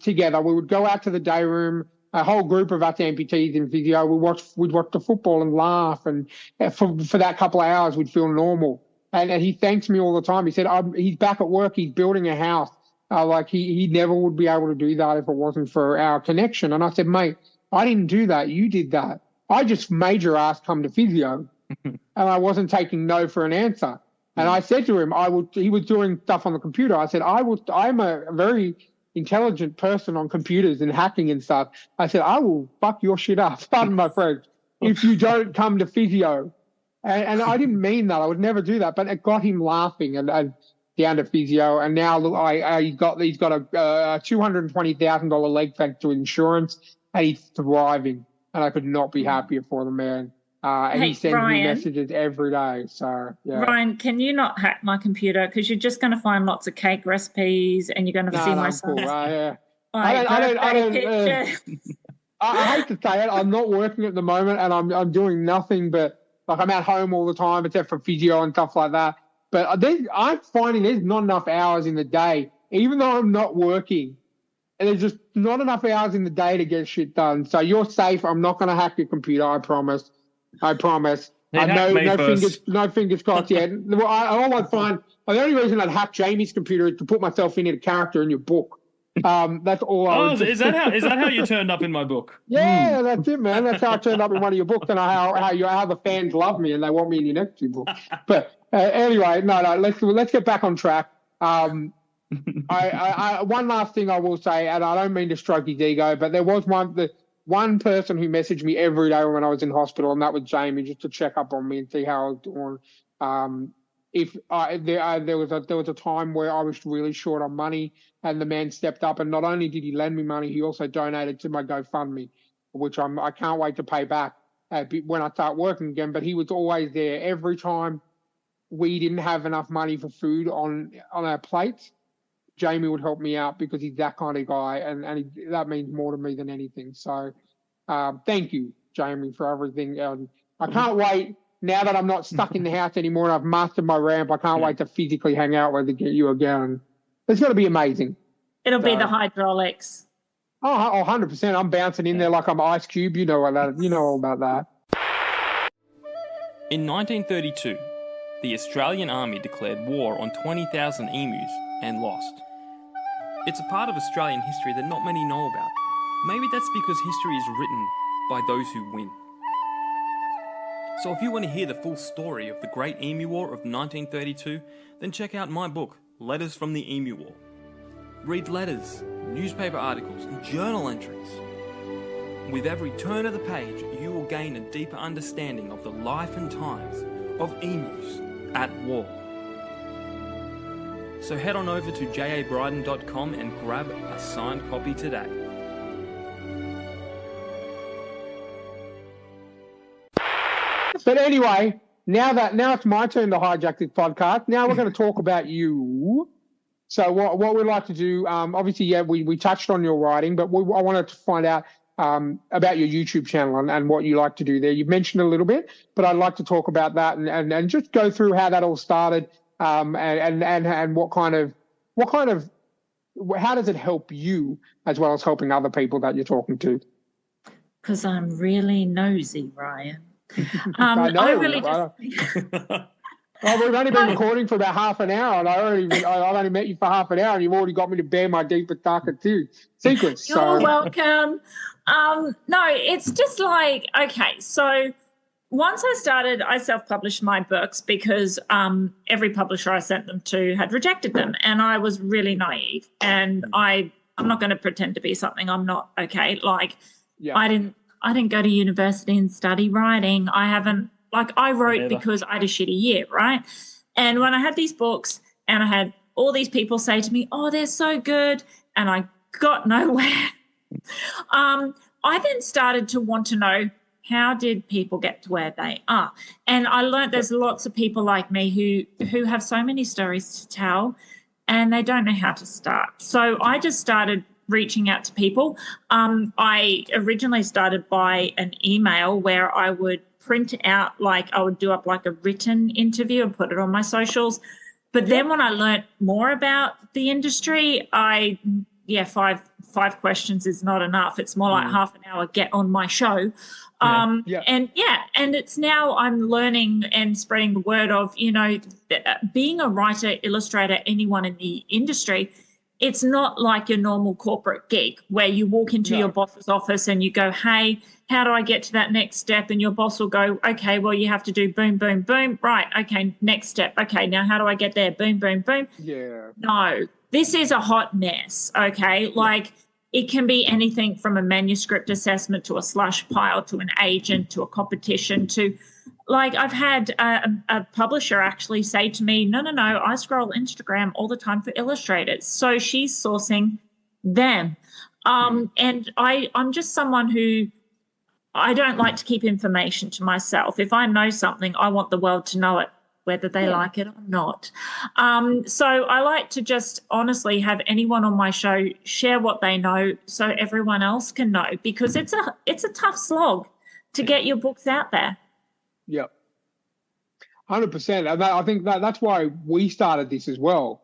together. We would go out to the day room. A whole group of us amputees in physio. We'd watch the football and laugh. And for that couple of hours, we'd feel normal. And he thanks me all the time. He said, he's back at work. He's building a house. Like he never would be able to do that if it wasn't for our connection. And I said, mate, I didn't do that. You did that. I just made your ass come to physio. And I wasn't taking no for an answer. And I said to him, he was doing stuff on the computer. I said, I'm a very intelligent person on computers and hacking and stuff. I said, I will fuck your shit up, pardon my French, if you don't come to physio. And I didn't mean that. I would never do that. But it got him laughing and down to physio. And now look, he's got a $220,000 leg thanks to insurance, and he's thriving. And I could not be happier for the man. And he sends me messages every day. So, yeah. Ryan, can you not hack my computer? Because you're just going to find lots of cake recipes and you're going to see my son. Cool. I hate to say it. I'm not working at the moment, and I'm doing nothing but, like, I'm at home all the time, except for physio and stuff like that. But I'm finding there's not enough hours in the day, even though I'm not working. And there's just not enough hours in the day to get shit done. So you're safe. I'm not going to hack your computer. I promise. No fingers crossed yet. The only reason I'd hack Jamie's computer is to put myself in a character in your book. That's all. Is that how you turned up in my book? Yeah, that's it, man. That's how I turned up in one of your books, and how the fans love me and they want me in your next two books. But anyway, no. Let's get back on track. One last thing I will say, and I don't mean to stroke his ego, but there was one person who messaged me every day when I was in hospital, and that was Jamie, just to check up on me and see how I was doing. There was a time where I was really short on money, and the man stepped up, and not only did he lend me money, he also donated to my GoFundMe, which I can't wait to pay back when I start working again. But he was always there every time we didn't have enough money for food on our plates. Jamie would help me out because he's that kind of guy, and that means more to me than anything. So thank you, Jamie, for everything. I can't wait, now that I'm not stuck in the house anymore and I've mastered my ramp, I can't wait to physically hang out with you again. It's going to be amazing. It'll be the hydraulics. Oh, 100%. I'm bouncing in there like I'm Ice Cube. You know all about that. In 1932, the Australian Army declared war on 20,000 emus and lost. It's a part of Australian history that not many know about. Maybe that's because history is written by those who win. So if you want to hear the full story of the Great Emu War of 1932, then check out my book, Letters from the Emu War. Read letters, newspaper articles, and journal entries. With every turn of the page, you will gain a deeper understanding of the life and times of emus at war. So head on over to jabryden.com and grab a signed copy today. But anyway, now it's my turn to hijack this podcast. Now we're going to talk about you. So what we'd like to do, obviously, yeah, we touched on your writing, but I wanted to find out about your YouTube channel and what you like to do there. You've mentioned a little bit, but I'd like to talk about that and just go through how that all started, and what kind of how does it help you as well as helping other people that you're talking to? Because I'm really nosy, Ryan. I know. I really Well, we've only been recording for about half an hour, and I've only met you for half an hour, and you've already got me to bare my deepest, darkest secrets. You're welcome. No, it's just like, okay, so once I started, I self-published my books because every publisher I sent them to had rejected them, and I was really naive, and I'm not going to pretend to be something I'm not. Okay, like I didn't go to university and study writing. I wrote because I had a shitty year, right? And when I had these books and I had all these people say to me, oh, they're so good, and I got nowhere, I then started to want to know, how did people get to where they are? And I learned there's lots of people like me who have so many stories to tell and they don't know how to start. So I just started reaching out to people. I originally started by an email where I would print out, I would do up a written interview and put it on my socials. But then when I learned more about the industry, five questions is not enough. It's more like half an hour, get on my show. And it's now I'm learning and spreading the word of, being a writer, illustrator, anyone in the industry, it's not like your normal corporate gig where you walk into your boss's office and you go, hey, how do I get to that next step? And your boss will go, okay, well, you have to do boom, boom, boom. Right, okay, next step. Okay, now how do I get there? Boom, boom, boom. Yeah. No, this is a hot mess, okay? It can be anything from a manuscript assessment to a slush pile to an agent to a competition to, I've had a publisher actually say to me, no, I scroll Instagram all the time for illustrators. So she's sourcing them. And I'm just someone who, I don't like to keep information to myself. If I know something, I want the world to know it, whether they like it or not. So I like to just honestly have anyone on my show share what they know so everyone else can know, because it's a tough slog to get your books out there. Yep. 100%. And I think that's why we started this as well.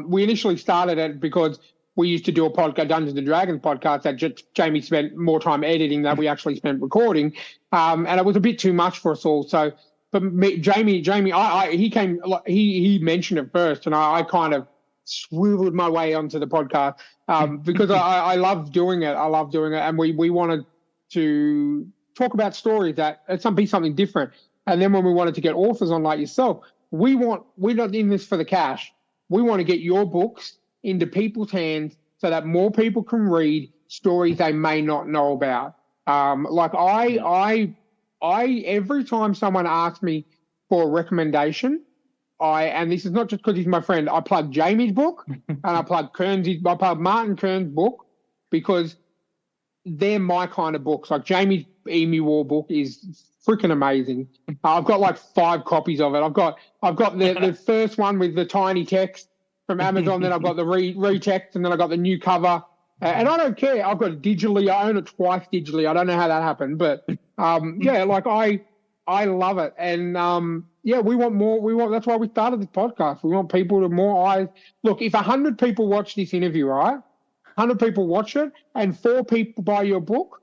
We initially started it because we used to do a podcast, Dungeons and Dragons podcast, that Jamie spent more time editing than we actually spent recording. And it was a bit too much for us all. So, but Jamie, he mentioned it first, and I kind of swiveled my way onto the podcast because I love doing it. And we wanted to talk about stories that be something different. And then when we wanted to get authors on like yourself, we're not in this for the cash. We want to get your books into people's hands so that more people can read stories they may not know about. I every time someone asks me for a recommendation, and this is not just because he's my friend, I plug Jamie's book and I plug Martin Kern's book, because they're my kind of books. Like Jamie's Emu War book is freaking amazing. I've got 5 copies of it. I've got the first one with the tiny text from Amazon, then I've got the retext, and then I got the new cover. And I don't care. I've got it digitally. I own it twice digitally. I don't know how that happened, but I love it. And we want more. That's why we started this podcast. We want people to more eyes. Look, if 100 people watch this interview, right? 100 people watch it, and 4 people buy your book,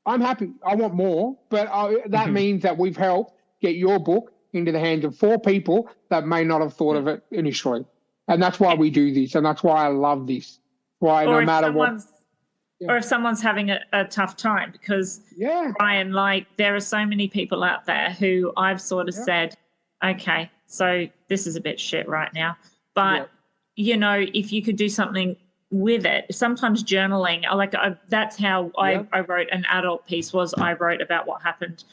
I'm happy. I want more, but that means that we've helped get your book into the hands of 4 people that may not have thought of it initially. And that's why we do this, and that's why I love this. Why, no matter what. or if someone's having a tough time, because Brian, like, there are so many people out there who I've sort of said, okay, so this is a bit shit right now, but you know, if you could do something with it, sometimes journaling, that's how I wrote an adult piece. Was I wrote about what happened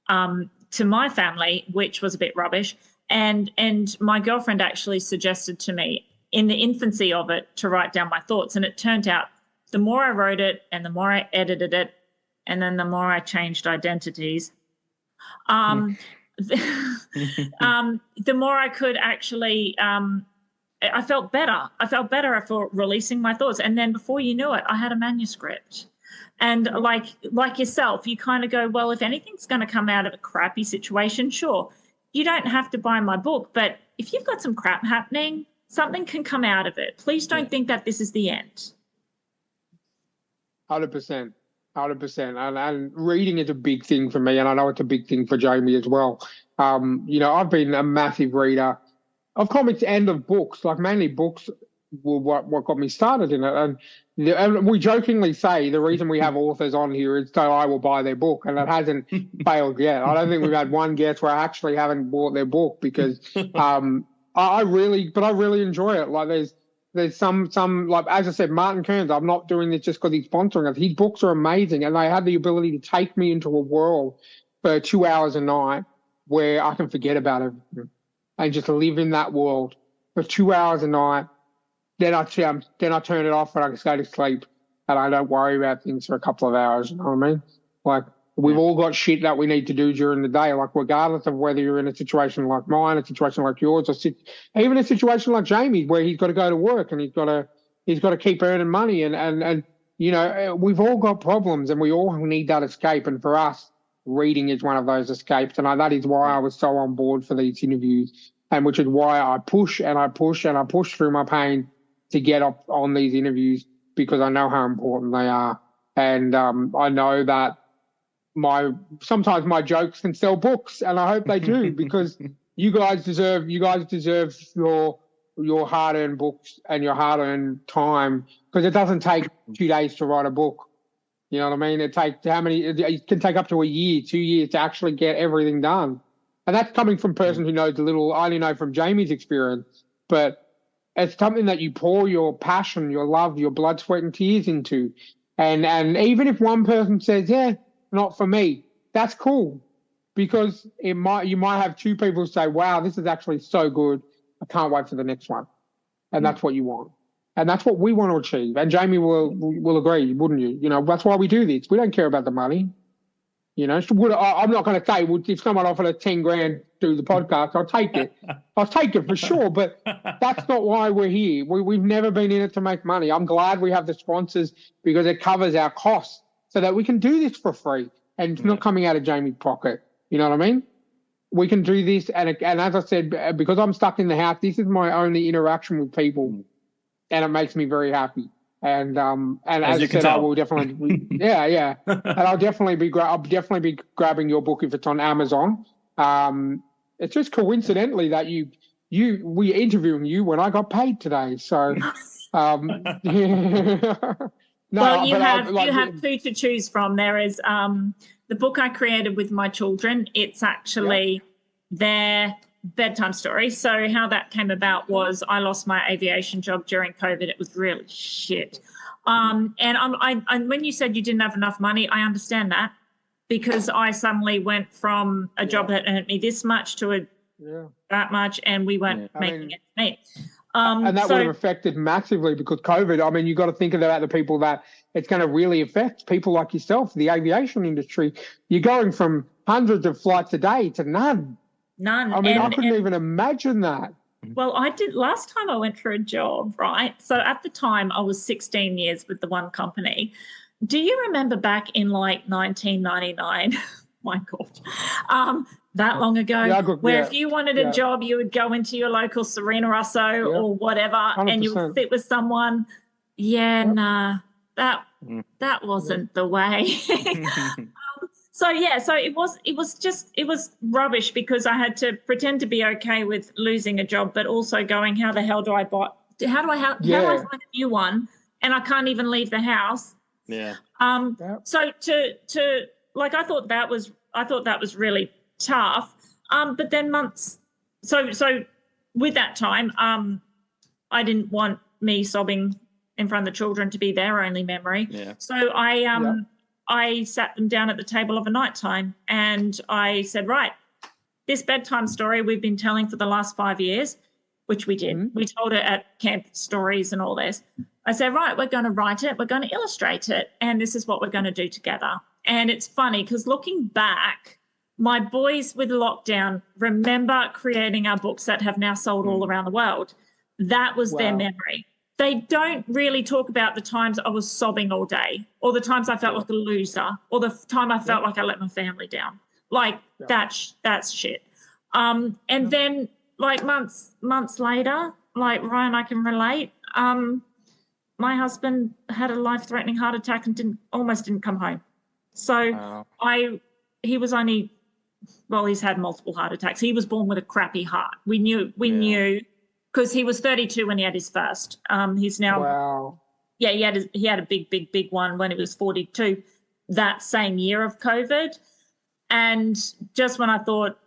to my family, which was a bit rubbish, and my girlfriend actually suggested to me in the infancy of it to write down my thoughts, and it turned out the more I wrote it and the more I edited it and then the more I changed identities, the more I could actually I felt better. I felt better for releasing my thoughts. And then before you knew it, I had a manuscript. And like yourself, you kind of go, well, if anything's going to come out of a crappy situation, sure, you don't have to buy my book. But if you've got some crap happening, something can come out of it. Please don't think that this is the end. 100%. And reading is a big thing for me, and I know it's a big thing for Jamie as well. You know, I've been a massive reader of comics and of books, like mainly books were what got me started in it. And we jokingly say the reason we have authors on here is so I will buy their book, and it hasn't failed yet. I don't think we've had one guest where I actually haven't bought their book, because I really enjoy it. Like there's some like, as I said, Martin Kearns, I'm not doing this just because he's sponsoring us. His books are amazing, and they have the ability to take me into a world for 2 hours a night where I can forget about everything and just live in that world for 2 hours a night. Then I turn it off and I just go to sleep, and I don't worry about things for a couple of hours. You know what I mean? Like, we've all got shit that we need to do during the day, like regardless of whether you're in a situation like mine, a situation like yours, or even a situation like Jamie, where he's got to go to work and he's got to keep earning money, and you know, we've all got problems and we all need that escape. And for us, reading is one of those escapes, and that is why I was so on board for these interviews, and which is why I push through my pain to get up on these interviews, because I know how important they are, and I know that sometimes my jokes can sell books, and I hope they do, because you guys deserve your hard-earned books and your hard-earned time, because it doesn't take 2 days to write a book. You know what I mean? It can take up to a year, 2 years to actually get everything done. And that's coming from a person who knows a little. I only know from Jamie's experience, but it's something that you pour your passion, your love, your blood, sweat, and tears into. And even if one person says, yeah, not for me, that's cool, because you might have two people say, wow, this is actually so good, I can't wait for the next one. And that's what you want. And that's what we want to achieve. And Jamie will agree, wouldn't you? You know, that's why we do this. We don't care about the money. You know, I'm not going to say, if someone offered us 10 grand to do the podcast, I'll take it. I'll take it for sure. But that's not why we're here. We've never been in it to make money. I'm glad we have the sponsors, because it covers our costs so that we can do this for free, and it's not coming out of Jamie's pocket. You know what I mean? We can do this. And as I said, because I'm stuck in the house, this is my only interaction with people, and it makes me very happy. And as I said, I will definitely, and I'll definitely be grabbing your book if it's on Amazon. It's just coincidentally that we interviewing you when I got paid today. So, well, you have two to choose from. There is the book I created with my children. It's actually their bedtime story. So how that came about was I lost my aviation job during COVID. It was really shit. And when you said you didn't have enough money, I understand that, because I suddenly went from a job that earned me this much to that much, and we weren't making it meet. And that would have affected massively, because COVID, I mean, you got to think about the people that it's going to really affect, people like yourself, the aviation industry. You're going from hundreds of flights a day to none. I mean, I couldn't even imagine that. Well, I did last time I went for a job, right? So at the time I was 16 years with the one company. Do you remember back in like 1999? My God. That long ago, if you wanted a job, you would go into your local Serena Rosso or whatever, 100%. And you would sit with someone. Nah, that wasn't the way. So it was rubbish, because I had to pretend to be okay with losing a job, but also going, how do I find a new one? And I can't even leave the house. Yeah. So to like, I thought that was really tough. But then so with that time, I didn't want me sobbing in front of the children to be their only memory. Yeah. So I sat them down at the table of a night time and I said, right, this bedtime story we've been telling for the last 5 years, which we did. Mm-hmm. We told it at camp stories and all this. I said, right, we're going to write it, we're going to illustrate it, and this is what we're going to do together. And it's funny because looking back, my boys with lockdown remember creating our books that have now sold all around the world. That was their memory. They don't really talk about the times I was sobbing all day or the times I felt like a loser or the time I felt like I let my family down. Like that's shit. And then like months later, like Ryan, I can relate. My husband had a life-threatening heart attack and almost didn't come home. So he was only, well, he's had multiple heart attacks. He was born with a crappy heart. We knew because he was 32 when he had his first. He's now, he had a big one when he was 42 that same year of COVID. And just when I thought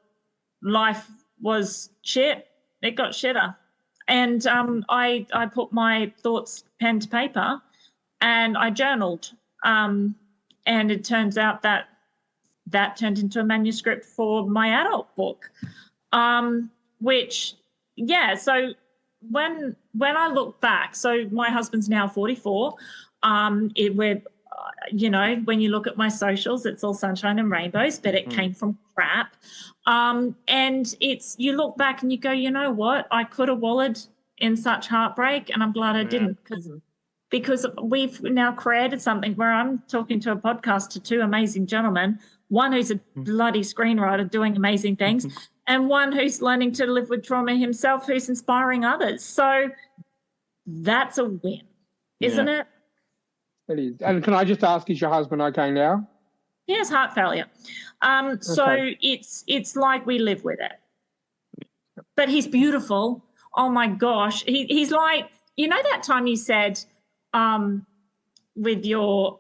life was shit, it got shitter. And I put my thoughts pen to paper and I journaled. And it turns out that turned into a manuscript for my adult book, which, so when I look back, so my husband's now 44, when you look at my socials, it's all sunshine and rainbows, but it came from crap. And you look back and you go, you know what? I could have wallowed in such heartbreak and I'm glad I didn't because we've now created something where I'm talking to a podcast to two amazing gentlemen, one who's a bloody screenwriter doing amazing things and one who's learning to live with trauma himself, who's inspiring others. So that's a win, isn't it? It is. And can I just ask, is your husband okay now? He has heart failure. So it's like we live with it. But he's beautiful. Oh, my gosh. He's like, you know that time you said with your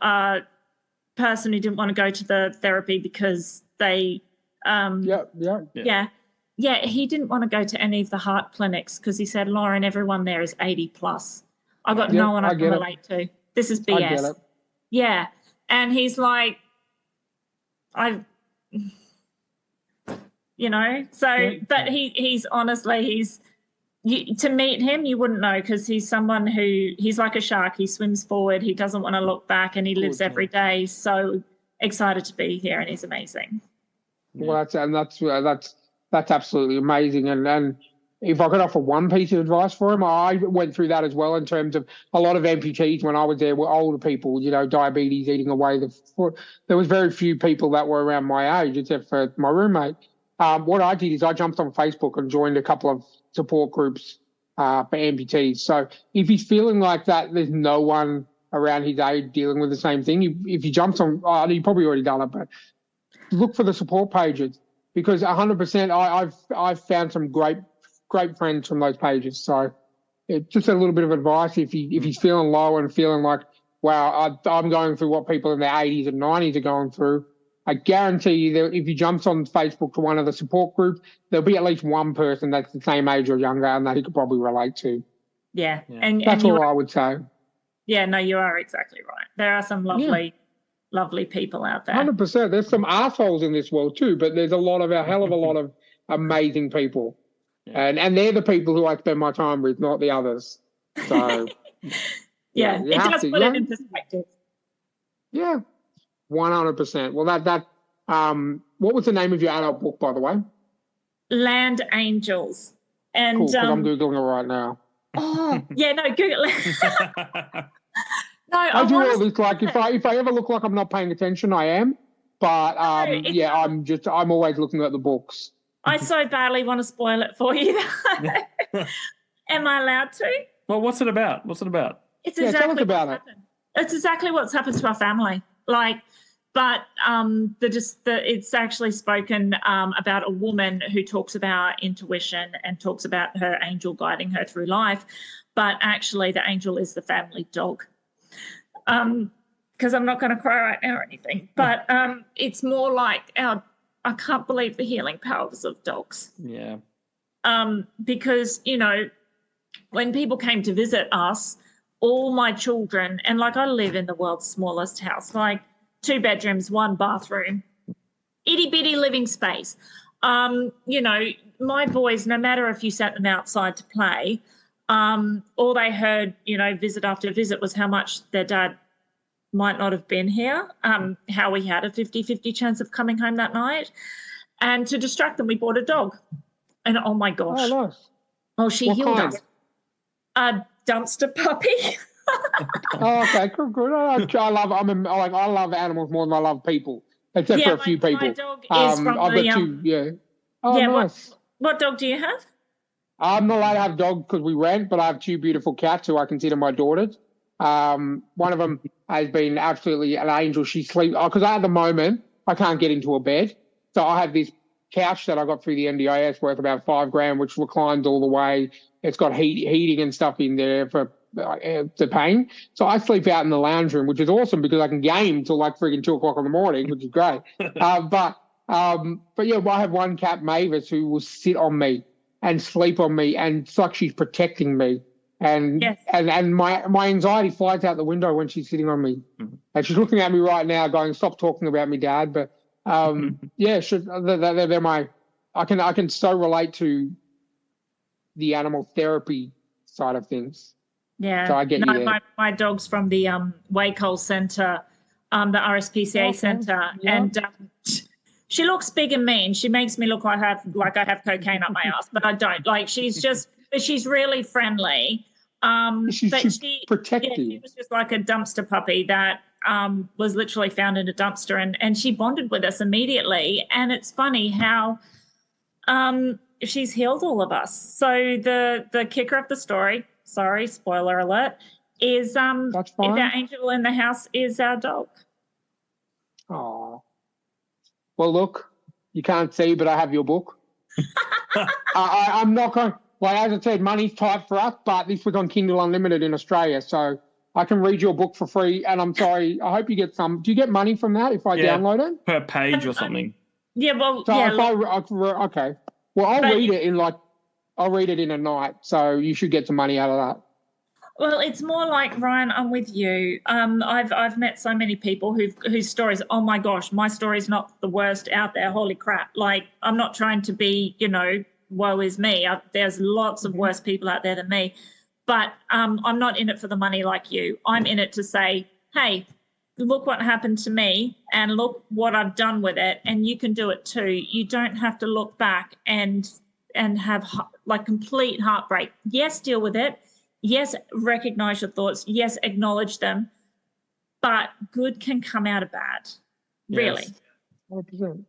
person who didn't want to go to the therapy because they he didn't want to go to any of the heart clinics because he said, Lauren, everyone there is 80 plus. I've got no one I can relate to. This is BS. I get it. Yeah. And he's like, but he's honestly, to meet him, you wouldn't know because he's someone he's like a shark. He swims forward. He doesn't want to look back and he lives every day. So excited to be here and he's amazing. Well, that's absolutely amazing. And if I could offer one piece of advice for him, I went through that as well in terms of a lot of amputees when I was there were older people, diabetes eating away the foot. There was very few people that were around my age except for my roommate. What I did is I jumped on Facebook and joined a couple of support groups for amputees. So if he's feeling like that, there's no one around his age dealing with the same thing. If he jumps on, he probably already done it, but look for the support pages because 100% I've found some great friends from those pages. So it's just a little bit of advice if he's feeling low and feeling like, wow, I'm going through what people in their 80s and 90s are going through. I guarantee you that if he jumps on Facebook to one of the support groups, there'll be at least one person that's the same age or younger and that he could probably relate to. Yeah. That's all I would say. Yeah, no, you are exactly right. There are some lovely people out there. 100%. There's some assholes in this world too, but there's a hell of a lot of amazing people. Yeah. And they're the people who I spend my time with, not the others. So it does put it in perspective. Yeah, 100%. Well, what was the name of your adult book, by the way? Land Angels. And cool, because I'm Googling it right now. Oh, yeah, no, Google it. No, I do all this, like, if I ever look like I'm not paying attention, I am. But, I'm always looking at the books. I so badly want to spoil it for you. Am I allowed to? Well, what's it about? It's exactly about it. It's exactly what's happened to our family. It's actually spoken about a woman who talks about intuition and talks about her angel guiding her through life, but actually the angel is the family dog. Because because I'm not going to cry right now or anything. But it's more like I can't believe the healing powers of dogs. Yeah. Because, you know, when people came to visit us, all my children, and like I live in the world's smallest house, like 2 bedrooms, 1 bathroom, itty bitty living space. You know, my boys, no matter if you sat them outside to play, all they heard, you know, visit after visit was how much their dad might not have been here, how we had a 50-50 chance of coming home that night. And to distract them, we bought a dog. And oh my gosh. Oh, nice. Oh, she What healed kind? us. A dumpster puppy. Oh, okay, good. I love animals more than I love people, except for a few people. My dog is from I've got 2, yeah. Oh, yeah, nice. What dog do you have? I'm not allowed to have dogs because we rent, but I have 2 beautiful cats who I consider my daughters. One of them has been absolutely an angel. She sleeps because at the moment I can't get into a bed, so I have this couch that I got through the NDIS worth about $5,000, which reclines all the way. It's got heating and stuff in there for the pain. So I sleep out in the lounge room, which is awesome because I can game till like freaking 2 o'clock in the morning, which is great. But yeah, I have one cat, Mavis, who will sit on me and sleep on me, and it's like she's protecting me. And yes. and my anxiety flies out the window when she's sitting on me. Mm-hmm. And she's looking at me right now going, "Stop talking about me, Dad." But yeah, they're my I can so relate to the animal therapy side of things. Yeah. So I get you there. My dog's from the Wacol Centre, the RSPCA Centre. Yeah. And she looks big and mean. She makes me look like I have cocaine up my ass, but I don't. Like she's really friendly. She's protective. Yeah, she was just like a dumpster puppy that was literally found in a dumpster, and she bonded with us immediately. And it's funny how she's healed all of us. So the kicker of the story, sorry, spoiler alert, is our angel in the house is our dog. Oh. Well, look, you can't see, but I have your book. I'm not going. Well, as I said, money's tight for us, but this was on Kindle Unlimited in Australia, so I can read your book for free. And I'm sorry, I hope you get some. Do you get money from that if I download it? Per page or something? Yeah, well, so okay. Well, I'll read it in a night, so you should get some money out of that. Well, it's more like, Ryan, I'm with you. I've met so many people whose stories, oh my gosh, my story's not the worst out there. Holy crap. Like, I'm not trying to be, woe is me. There's lots of worse people out there than me. But I'm not in it for the money like you. I'm in it to say, hey, look what happened to me and look what I've done with it, and you can do it too. You don't have to look back and have like complete heartbreak. Yes, deal with it. Yes, recognize your thoughts. Yes, acknowledge them. But good can come out of bad. Really. 100%.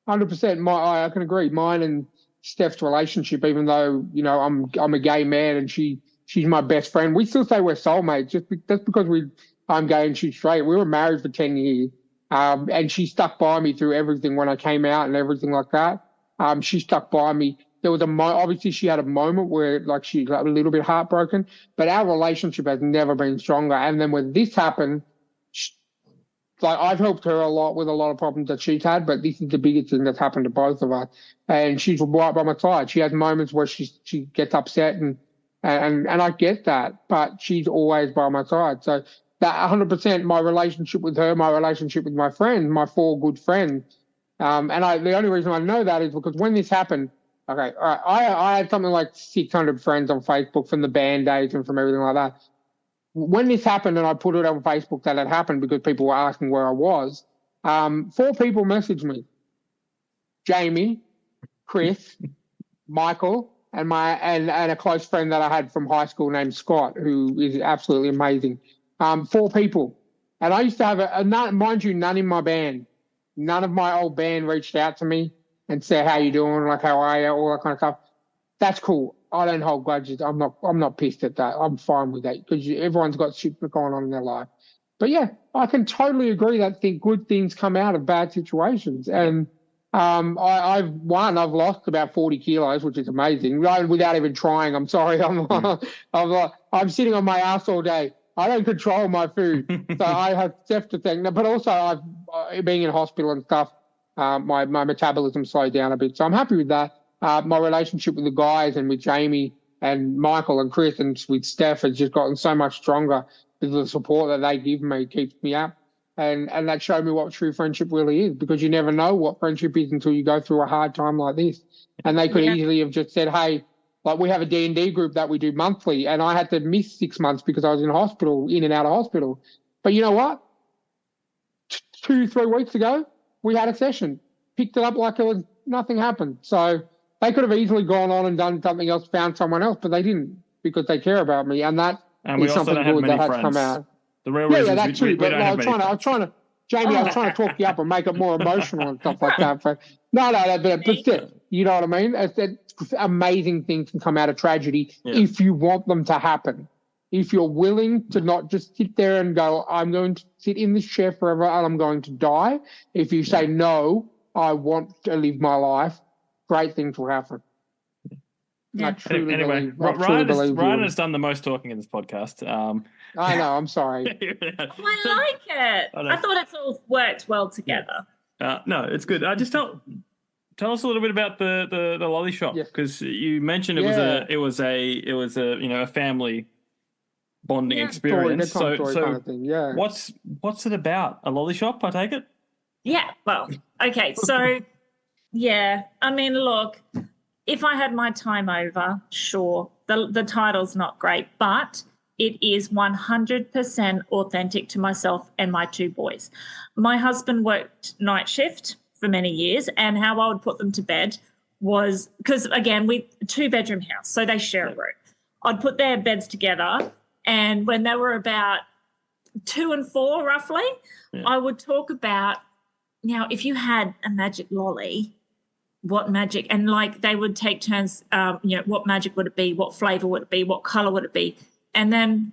100%. I can agree. Mine and Steph's relationship, even though, I'm a gay man and she's my best friend, we still say we're soulmates just because I'm gay and she's straight. We were married for 10 years. And she stuck by me through everything when I came out and everything like that. She stuck by me. There was obviously she had a moment where like she got a little bit heartbroken, but our relationship has never been stronger. And then when this happened, I've helped her a lot with a lot of problems that she's had, but this is the biggest thing that's happened to both of us. And she's right by my side. She has moments where she gets upset and I get that, but she's always by my side. So that 100%, my relationship with her, my relationship with my friends, my 4 good friends. And the only reason I know that is because when this happened, okay, all right, I had something like 600 friends on Facebook from the band days and from everything like that. When this happened and I put it on Facebook that it happened because people were asking where I was, 4 people messaged me. Jamie, Chris, Michael, and a close friend that I had from high school named Scott, who is absolutely amazing. 4 people. And I used to have mind you, none in my band. None of my old band reached out to me and said, how you doing? Like, how are you? All that kind of stuff. That's cool. I don't hold grudges. I'm not pissed at that. I'm fine with that because everyone's got shit going on in their life. But yeah, I can totally agree that good things come out of bad situations. And I've lost about 40 kilos, which is amazing, without even trying. I'm sorry. I'm sitting on my ass all day. I don't control my food, so I have Steph to thank. But also, I've being in hospital and stuff, my metabolism slowed down a bit, so I'm happy with that. My relationship with the guys and with Jamie and Michael and Chris and with Steph has just gotten so much stronger with the support that they give me, keeps me up. And that showed me what true friendship really is, because you never know what friendship is until you go through a hard time like this. And they could easily have just said, hey, like we have a D&D group that we do monthly, and I had to miss 6 months because I was in hospital, in and out of hospital. But you know what? 2-3 weeks ago, we had a session, picked it up like it was nothing happened. So they could have easily gone on and done something else, found someone else, but they didn't, because they care about me. And that is something good that has come out. The real reason that is too. we But don't have many friends. I was trying to talk you up and make it more emotional and stuff like that. But but still, you know what I mean? It's amazing things can come out of tragedy if you want them to happen. If you're willing to not just sit there and go, I'm going to sit in this chair forever and I'm going to die. If you say, no, I want to live my life, great things will happen. Yeah. Anyway, Ryan has done the most talking in this podcast. I know, I'm sorry. I like it. I thought it's all worked well together. No, it's good. Just tell us a little bit about the lolly shop, because you mentioned it was a family bonding experience. Story kind of thing, what's it about? A lolly shop, I take it? Yeah. Well, okay. So I mean, look, if I had my time over, sure, the title's not great, but it is 100% authentic to myself and my 2 boys. My husband worked night shift for many years, and how I would put them to bed was, because, again, we 2-bedroom house, so they share a room. I'd put their beds together, and when they were about 2 and 4 roughly, I would talk about, now, if you had a magic lolly, what magic, and like they would take turns, what magic would it be, what flavour would it be, what colour would it be, and then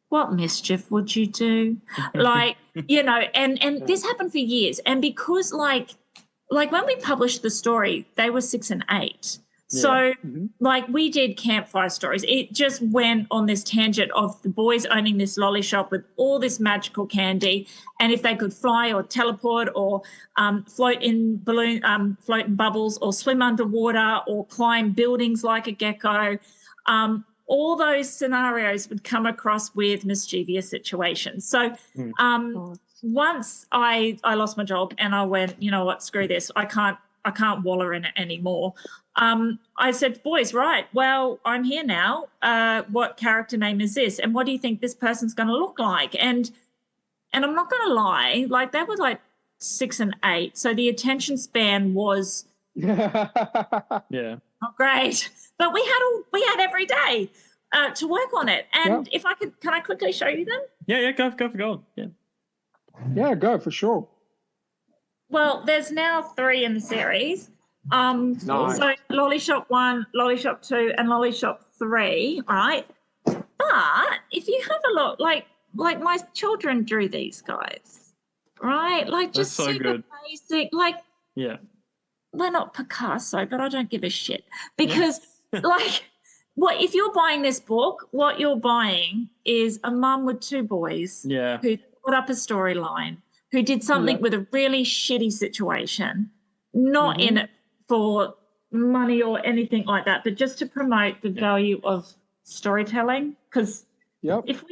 what mischief would you do? Like, and this happened for years. And because like when we published the story, they were 6 and 8. So like we did campfire stories. It just went on this tangent of the boys owning this lolly shop with all this magical candy, and if they could fly or teleport or float in bubbles or swim underwater or climb buildings like a gecko, all those scenarios would come across with mischievous situations. So once I lost my job and I went, you know what, screw this, I can't wallow in it anymore. I said, boys, right, well, I'm here now. What character name is this? And what do you think this person's going to look like? And I'm not going to lie, like they were like 6 and 8. So the attention span was not great. But we had every day to work on it. And if I could, can I quickly show you them? Yeah, go for gold. Yeah, go for sure. Well, there's now 3 in the series. Nice. So Lolly Shop 1, Lolly Shop 2, and Lolly Shop 3, right? But if you have a look, like my children drew these guys, right? Like just so super good. Basic, like they're not Picasso, but I don't give a shit because what if you're buying this book, what you're buying is a mum with 2 boys who put up a storyline, who did something with a really shitty situation, not in it for money or anything like that, but just to promote the value of storytelling. Because if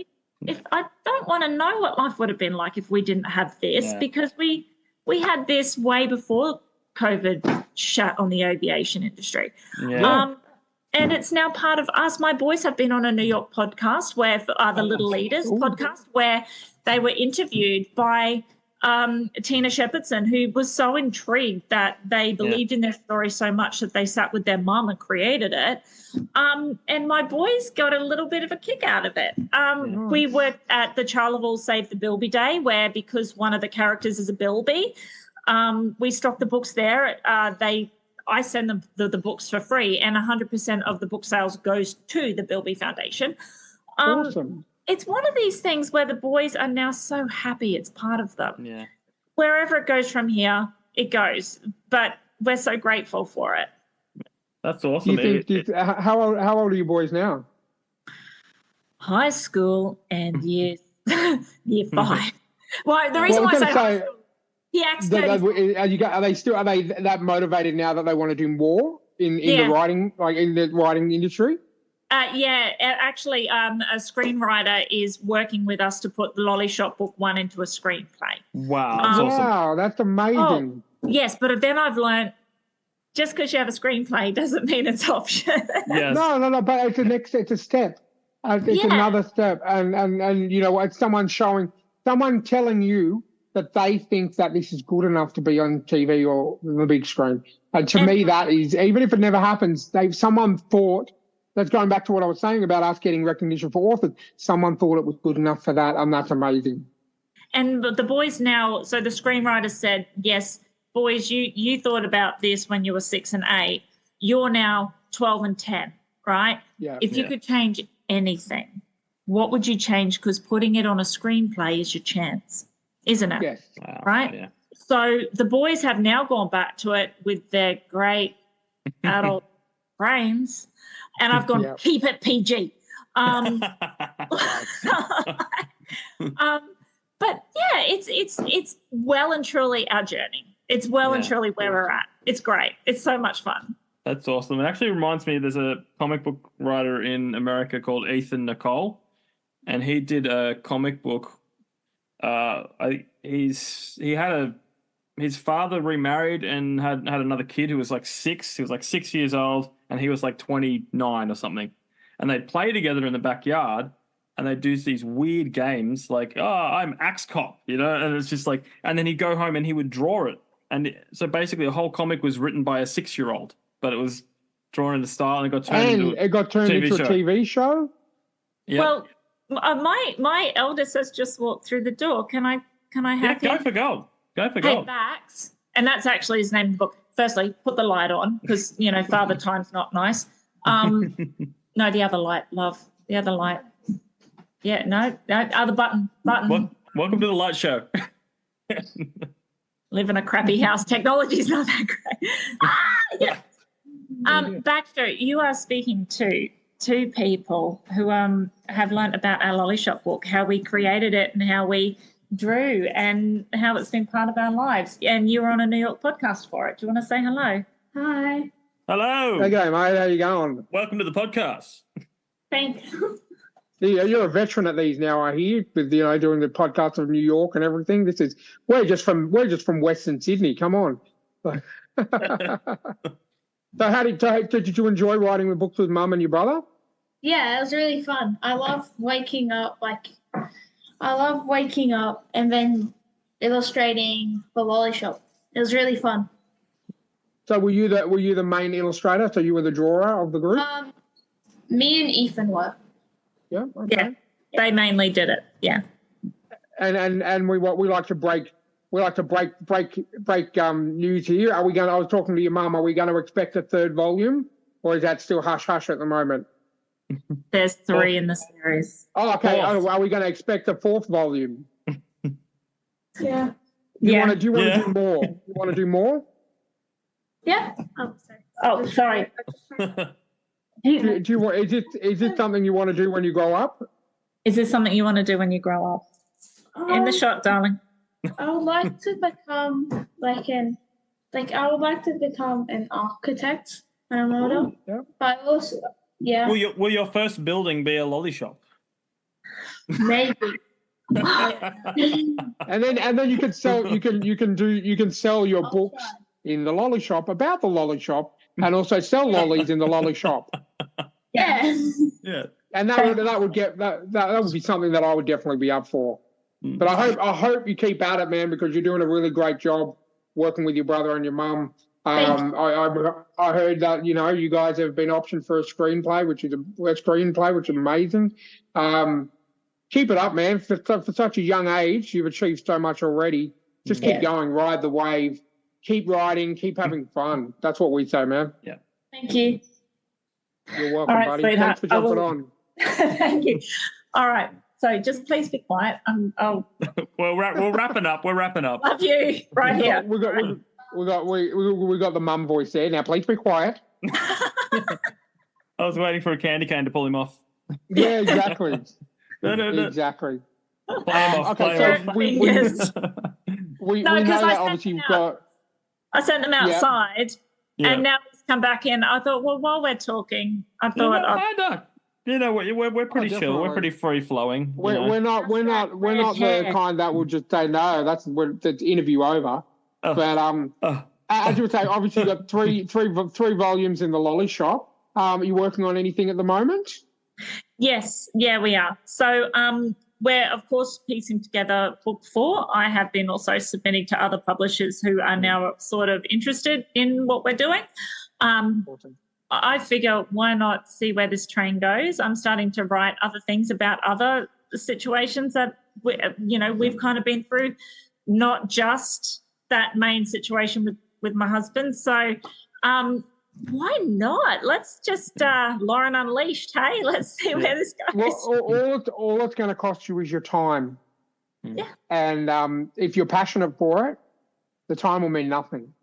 I don't want to know what life would have been like if we didn't have this, because we had this way before COVID shut on the aviation industry. And it's now part of us. My boys have been on a New York podcast where the Little Leaders podcast, where they were interviewed by Tina Shepherdson, who was so intrigued that they believed in their story so much that they sat with their mum and created it. And my boys got a little bit of a kick out of it. We worked at the Charleville Save the Bilby Day, where because one of the characters is a Bilby, we stock the books there. I send them the books for free, and 100% of the book sales goes to the Bilby Foundation. Awesome. It's one of these things where the boys are now so happy it's part of them. Yeah. Wherever it goes from here, it goes. But we're so grateful for it. That's awesome. How old are you boys now? high school and year 5. Well, the reason why I say high school, he acts are they that motivated now that they want to do more in the writing, like in the writing industry? Actually, a screenwriter is working with us to put the Lolly Shop Book 1 into a screenplay. Wow, that's awesome. Wow, that's amazing. Oh, yes, but then I've learned just because you have a screenplay doesn't mean it's option. Yes. No, but it's a step. It's another step. And you know, it's someone telling you that they think that this is good enough to be on TV or the big screen. And to me, that is, even if it never happens, someone thought, that's going back to what I was saying about us getting recognition for authors, someone thought it was good enough for that, and that's amazing. And the boys now, so the screenwriter said, yes, boys, you thought about this when you were 6 and 8. You're now 12 and 10, right? Yeah. If you could change anything, what would you change? Because putting it on a screenplay is your chance, isn't it? Yes. Wow. Right? Yeah. So the boys have now gone back to it with their great adult brains, and I've gone, keep it PG. But yeah, it's well and truly our journey. It's well and truly where we're at. It's great. It's so much fun. That's awesome. It actually reminds me, there's a comic book writer in America called Ethan Nicole, and he did a comic book. His father remarried and had another kid who was like 6. He was like 6 years old, and he was like 29 or something. And they'd play together in the backyard, and they'd do these weird games like, oh, I'm Axe Cop, you know? And it's just like, and then he'd go home and he would draw it. And so basically the whole comic was written by a 6-year-old, but it was drawn in the style and it got turned into a TV show? Yeah. Well, my eldest has just walked through the door. Can I have him? Go for gold. Hey, Bax. And that's actually his name in the book. Firstly, put the light on because, you know, Father Time's not nice. No, the other light, love. The other light. Yeah, no, other button. Welcome to the light show. Live in a crappy house. Technology's not that great. Baxter, you are speaking to two people who have learnt about our Lolly Shop book, how we created it and how we drew and how it's been part of our lives. And you were on a New York podcast for it. Do you want to say hello? Hi. Hello. Okay, mate. How you going? Welcome to the podcast. Thanks. Yeah, you're a veteran at these now, I hear, with doing the podcast of New York and everything. We're just from Western Sydney. Come on. So did you enjoy writing the books with Mum and your brother? Yeah, it was really fun. I love waking up and then illustrating the Lolly Shop. It was really fun. So were you the main illustrator? So you were the drawer of the group? Me and Ethan were. Yeah. Okay. Yeah. They mainly did it. Yeah. And we like to break news here. I was talking to your mum. Are we going to expect a 3rd volume, or is that still hush hush at the moment? There's 3 in the series. Oh, okay. Are we going to expect a 4th volume? Yeah. Do you want to do more? You want to do more? Yeah. Oh, sorry. Is it something you want to do when you grow up? Is this something you want to do when you grow up? In the shot, darling. I would like to become an architect and a model. Yeah. But also, yeah. Will your first building be a lolly shop? Maybe. and then you can sell your books in the lolly shop about the lolly shop, and also sell lollies in the lolly shop. Yeah. Yeah. And that would be something that I would definitely be up for. But I hope you keep at it, man, because you're doing a really great job working with your brother and your mum. I heard that you guys have been optioned for a screenplay, which is amazing. Keep it up, man. For such a young age, you've achieved so much already. Just keep going, ride the wave, keep writing, keep having fun. That's what we say, man. Yeah. Thank you. You're welcome, buddy. Sweetheart. Thanks for jumping on. Thank you. All right. So just please be quiet. We're wrapping up. We're wrapping up. Love you right here. We got the mum voice there. Now please be quiet. I was waiting for a candy cane to pull him off. Yeah, exactly. No. Exactly. Play him off. We know that obviously you've got. I sent them outside, and now he's come back in. I thought, well, while we're talking, I thought, no. You know what? We're pretty chill. We're pretty free flowing. We're not the kind that will just say no. That's interview over. But as you were saying, obviously you've got three volumes in the Lolly Shop. Are you working on anything at the moment? Yes, we are. So we're, of course, piecing together book 4. I have been also submitting to other publishers who are now sort of interested in what we're doing. I figure, why not see where this train goes? I'm starting to write other things about other situations that we've kind of been through, not just that main situation with my husband. So why not? Let's just Lauren Unleashed. Hey, let's see where this goes. Well, all it's going to cost you is your time. Yeah. And if you're passionate for it, the time will mean nothing.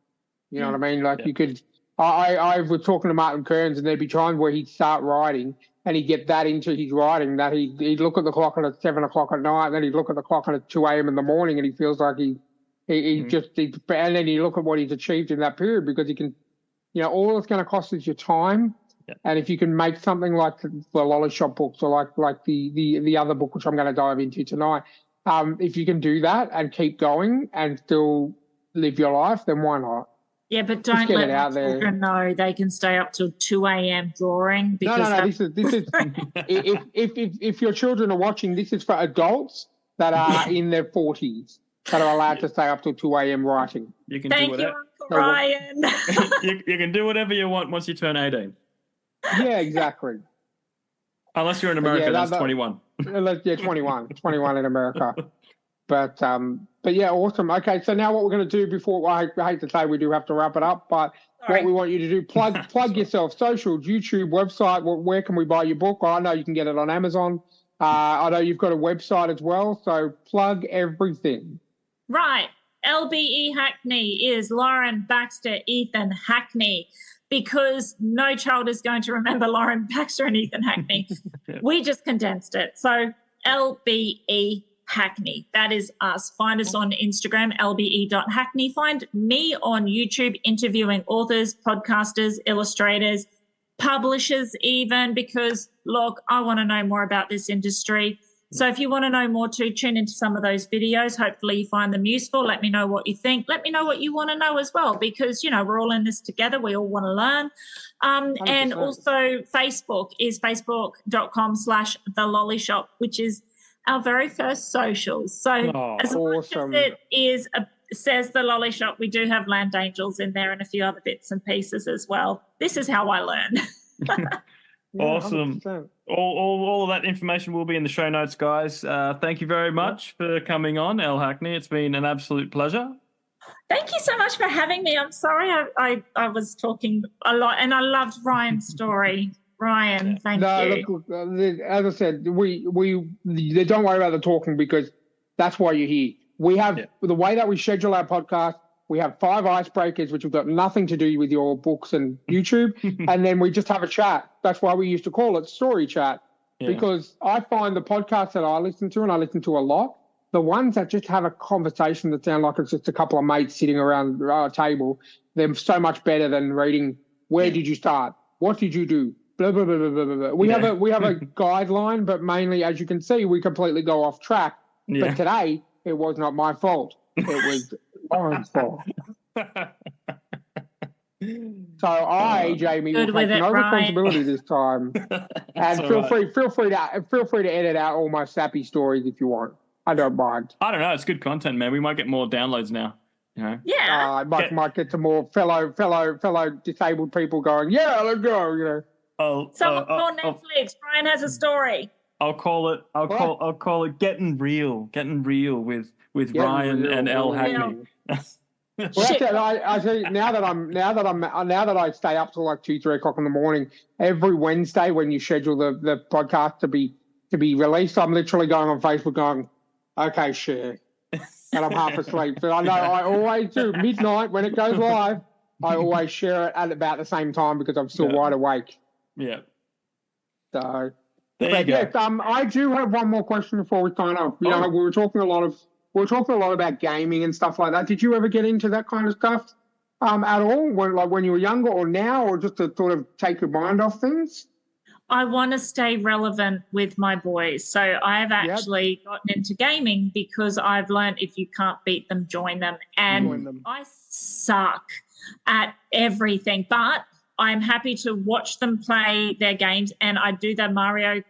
You know what I mean? Like you could. I was talking to Martin Kearns, and there'd be times where he'd start writing, and he'd get that into his writing that he'd look at the clock at 7 o'clock at night, and then he'd look at the clock at 2 a.m. in the morning, and he feels like and then you look at what he's achieved in that period, because he can. All it's going to cost is your time, and if you can make something like the Lolly Shop books, or like the other book, which I'm going to dive into tonight, if you can do that and keep going and still live your life, then why not? Yeah, but don't let children know they can stay up till 2 a.m. drawing. Because this is if your children are watching, this is for adults that are in their 40s that are allowed to stay up till 2 a.m. writing. You can Thank you, Uncle Ryan. you can do whatever you want once you turn 18. Yeah, exactly. Unless you're in America, that's 21. Yeah, 21 in America. But yeah, awesome. Okay, so now what we're going to do before, I hate to say we do have to wrap it up, but what we want you to do, plug yourself, socials, YouTube, website. Where can we buy your book? I know you can get it on Amazon. I know you've got a website as well, so plug everything. Right. LBE Hackney is Lauren Baxter, Ethan Hackney, because no child is going to remember Lauren Baxter and Ethan Hackney. We just condensed it. So LBE Hackney. That is us. Find us on Instagram, lbe.hackney. Find me on YouTube interviewing authors, podcasters, illustrators, publishers even, because, look, I want to know more about this industry. So if you want to know more too, tune into some of those videos. Hopefully you find them useful. Let me know what you think. Let me know what you want to know as well, because, we're all in this together. We all want to learn. And also Facebook is facebook.com/thelollyshop, which is our very first socials. So as awesome. Much as it says the Lolly Shop, we do have Land Angels in there and a few other bits and pieces as well. This is how I learn. Awesome. All of that information will be in the show notes, guys. Thank you very much for coming on, Elle Hackney. It's been an absolute pleasure. Thank you so much for having me. I'm sorry I was talking a lot, and I loved Ryan's story. Ryan, thank you. Look, as I said, we don't worry about the talking, because that's why you're here. We have the way that we schedule our podcast. We have 5 icebreakers, which have got nothing to do with your books and YouTube, and then we just have a chat. That's why we used to call it story chat, because I find the podcasts that I listen to, and I listen to a lot, the ones that just have a conversation that sound like it's just a couple of mates sitting around a table, they're so much better than reading, where did you start? What did you do? Blah, blah, blah, blah, blah, blah. We have a guideline, but mainly, as you can see, we completely go off track. Yeah. But today, it was not my fault. It was Lauren's fault. So Jamie, will take no responsibility this time. And feel free to edit out all my sappy stories if you want. I don't mind. I don't know. It's good content, man. We might get more downloads now. Yeah. I might get some more fellow disabled people going, yeah, let's go, Someone call Netflix. Brian has a story. I'll call it Getting Real with Ryan and Elle Hackney. Well, I see. Now that I stay up till like 2-3 o'clock in the morning every Wednesday when you schedule the podcast to be released, I'm literally going on Facebook going, okay, share, and I'm half asleep. But I know I always do midnight when it goes live. I always share it at about the same time because I'm still wide awake. Yeah. So There you go. Yes, I do have one more question before we sign off. You know, we were talking a lot about gaming and stuff like that. Did you ever get into that kind of stuff at all? When you were younger, or now, or just to sort of take your mind off things? I want to stay relevant with my boys. So I've actually gotten into gaming because I've learned if you can't beat them, join them. And I suck at everything, but I'm happy to watch them play their games, and I do the Mario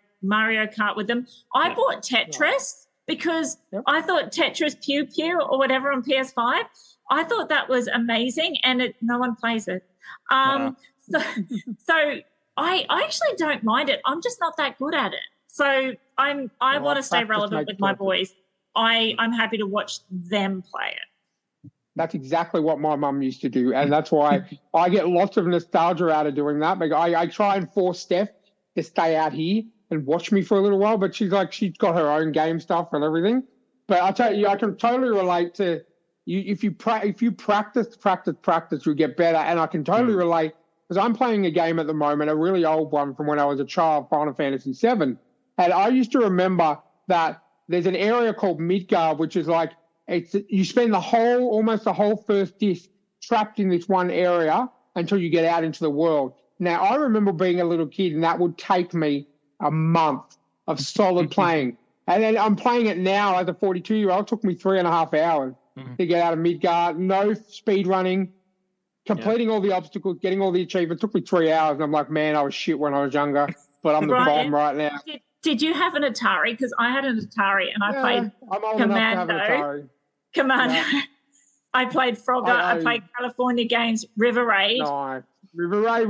Kart with them. I bought Tetris because I thought Tetris Pew Pew or whatever on PS5, I thought that was amazing, and no one plays it. So I actually don't mind it. I'm just not that good at it. So I want to stay relevant with my boys. I'm happy to watch them play it. That's exactly what my mum used to do, and that's why I get lots of nostalgia out of doing that. Like I try and force Steph to stay out here and watch me for a little while, but she's got her own game stuff and everything. But I tell you, I can totally relate to you. If you practice, you get better, and I can totally relate because I'm playing a game at the moment, a really old one from when I was a child, Final Fantasy VII, and I used to remember that there's an area called Midgard, which is like. You spend almost the whole first disc trapped in this one area until you get out into the world. Now, I remember being a little kid, and that would take me a month of solid playing. And then I'm playing it now as a 42-year-old. It took me 3.5 hours to get out of Midgard. No speed running, completing all the obstacles, getting all the achievements. It took me 3 hours, and I'm like, man, I was shit when I was younger, but I'm the bomb right now. Did you have an Atari? Because I had an Atari, and I played I'm old Commando. enough to have an Atari. Commando. Yeah. I played Frogger. I played California Games, River Raid. Nice. River Raid.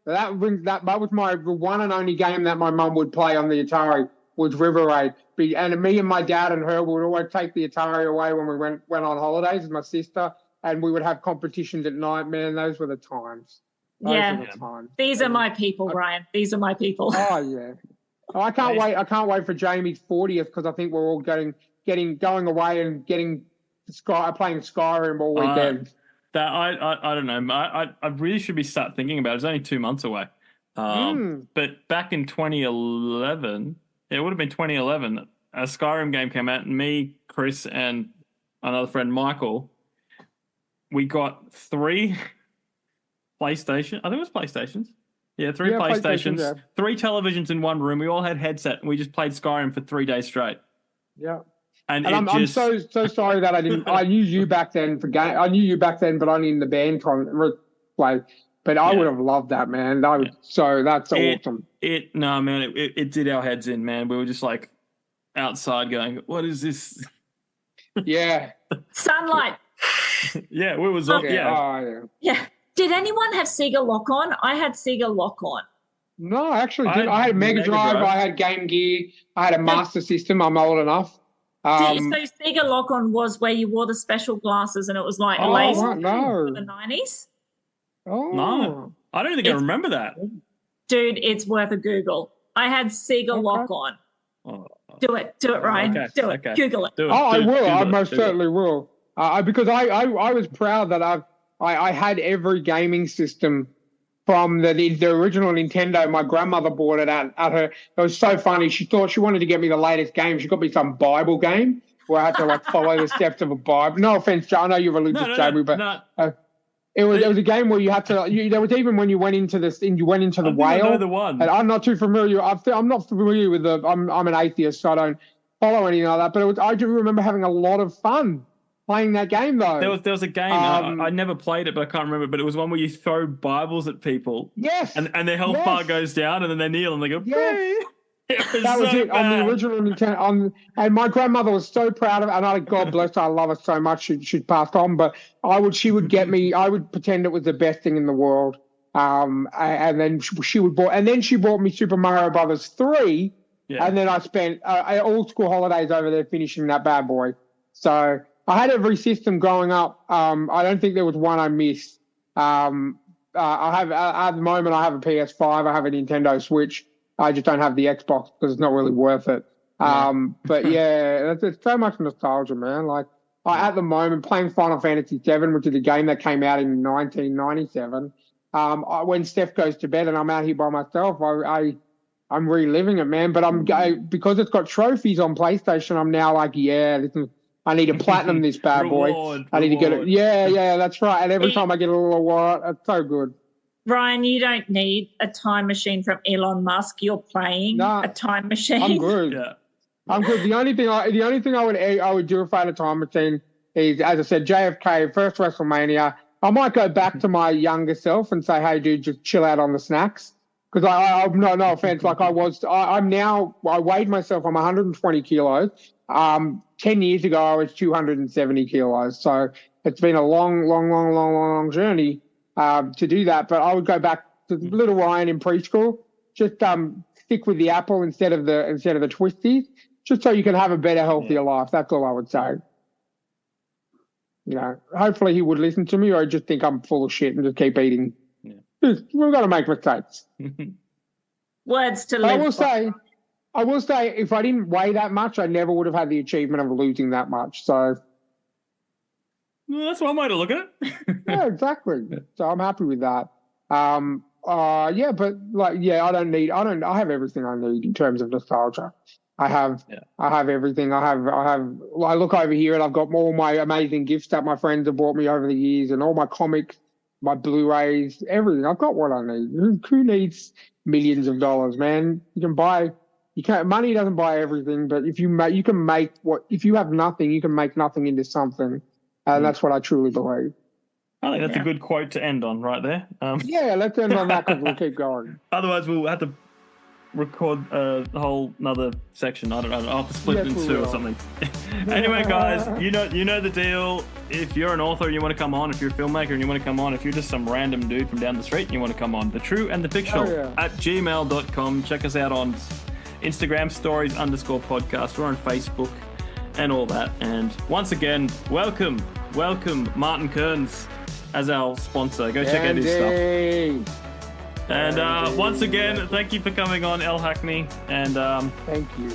That was the one and only game that my mum would play on the Atari was River Raid. And me and my dad and her would always take the Atari away when we went on holidays with my sister, and we would have competitions at night. Man, those were the times. These are my people, Ryan. These are my people. Oh yeah. I can't wait. I can't wait for Jamie's 40th because I think we're all going away and playing Skyrim all weekend. I don't know. I really should start thinking about it. It's only 2 months away. But back in 2011, it would have been 2011, a Skyrim game came out, and me, Chris, and another friend, Michael, we got 3 PlayStation. I think it was PlayStations. Yeah, 3 PlayStations, 3 televisions in one room. We all had headset, and we just played Skyrim for 3 days straight. Yeah. And I'm so sorry that I didn't. I knew you back then I knew you back then, but only in the band play. But I would have loved that, man. So that's awesome. It did our heads in, man. We were just like outside going, "What is this?" Yeah. Sunlight. Yeah, we was up. Yeah. Did anyone have Sega Lock-On? I had Sega Lock-On. No, I actually did. I had Mega Drive. I had Game Gear. I had a Master System. I'm old enough. So Sega Lock-On was where you wore the special glasses, and it was like laser for the 90s? Oh. No. I don't think I remember that. Dude, it's worth a Google. I had Sega Lock-On. Oh. Do it, Ryan. Okay. Do it. Google it. I will. I most certainly will. Because I was proud that I had every gaming system from the original Nintendo. My grandmother bought it at her. It was so funny. She thought she wanted to get me the latest game. She got me some Bible game where I had to follow the steps of a Bible. No offense, Joe. I know you're religious, Jamie, but it was a game where you had to. There was even when you went into the whale. I know the one. And I'm not too familiar. I'm not familiar with I'm an atheist, so I don't follow anything like that. But I do remember having a lot of fun playing that game, though. There was a game, I never played it, but I can't remember, but it was one where you throw Bibles at people. Yes. And their health bar goes down, and then they kneel and they go, yes. That was it on the original Nintendo. And my grandmother was so proud of it, and God bless her, I love her so much, she'd passed on, but she would get me, I would pretend it was the best thing in the world. And then she bought me Super Mario Brothers 3, and then I spent all school holidays over there finishing that bad boy. So I had every system growing up. I don't think there was one I missed. I have at the moment I have a PS5. I have a Nintendo Switch. I just don't have the Xbox because it's not really worth it. But yeah, it's so much nostalgia, man. Like at the moment, playing Final Fantasy VII, which is a game that came out in 1997. When Steph goes to bed and I'm out here by myself, I I'm reliving it, man. But because it's got trophies on PlayStation, I'm now like, I need to platinum this bad boy. I need to get it. Yeah, that's right. And every time I get a little award, it's so good. Ryan, you don't need a time machine from Elon Musk. You're playing a time machine. I'm good. Yeah. I'm good. The only thing I would do if I had a time machine is, as I said, JFK, first WrestleMania. I might go back to my younger self and say, hey, dude, just chill out on the snacks. Because I'm no offense, like I weighed myself, I'm 120 kilos. 10 years ago, I was 270 kilos. So it's been a long journey to do that. But I would go back to little Ryan in preschool, just stick with the apple instead of the twisties, just so you can have a better, healthier life. That's all I would say. You know, hopefully he would listen to me, or I'd just think I'm full of shit and just keep eating. Yeah. We've got to make mistakes. Words to live I will say, if I didn't weigh that much, I never would have had the achievement of losing that much. So, well, that's one way to look at it. Yeah, exactly. So I'm happy with that. I have everything I need in terms of nostalgia. I have everything. I look over here and I've got all my amazing gifts that my friends have bought me over the years, and all my comics, my Blu-rays, everything. I've got what I need. Who needs millions of dollars, man? Money doesn't buy everything, but if you have nothing, you can make nothing into something. And that's what I truly believe. I think that's a good quote to end on right there. Let's end on that because we'll keep going. Otherwise, we'll have to record a whole another section. I don't know. I'll have to split it in two or something. Anyway, guys, you know the deal. If you're an author and you want to come on, if you're a filmmaker and you want to come on, if you're just some random dude from down the street and you want to come on, thetrueandthefictional at gmail.com. Check us out on Instagram stories_podcast. We're on Facebook and all that. And once again, welcome Martin Kearns as our sponsor. Go check out his stuff. And once again, thank you for coming on, LBE Hackney. And thank you.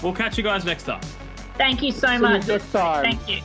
We'll catch you guys next time. Thank you so much. Next time. Thank you.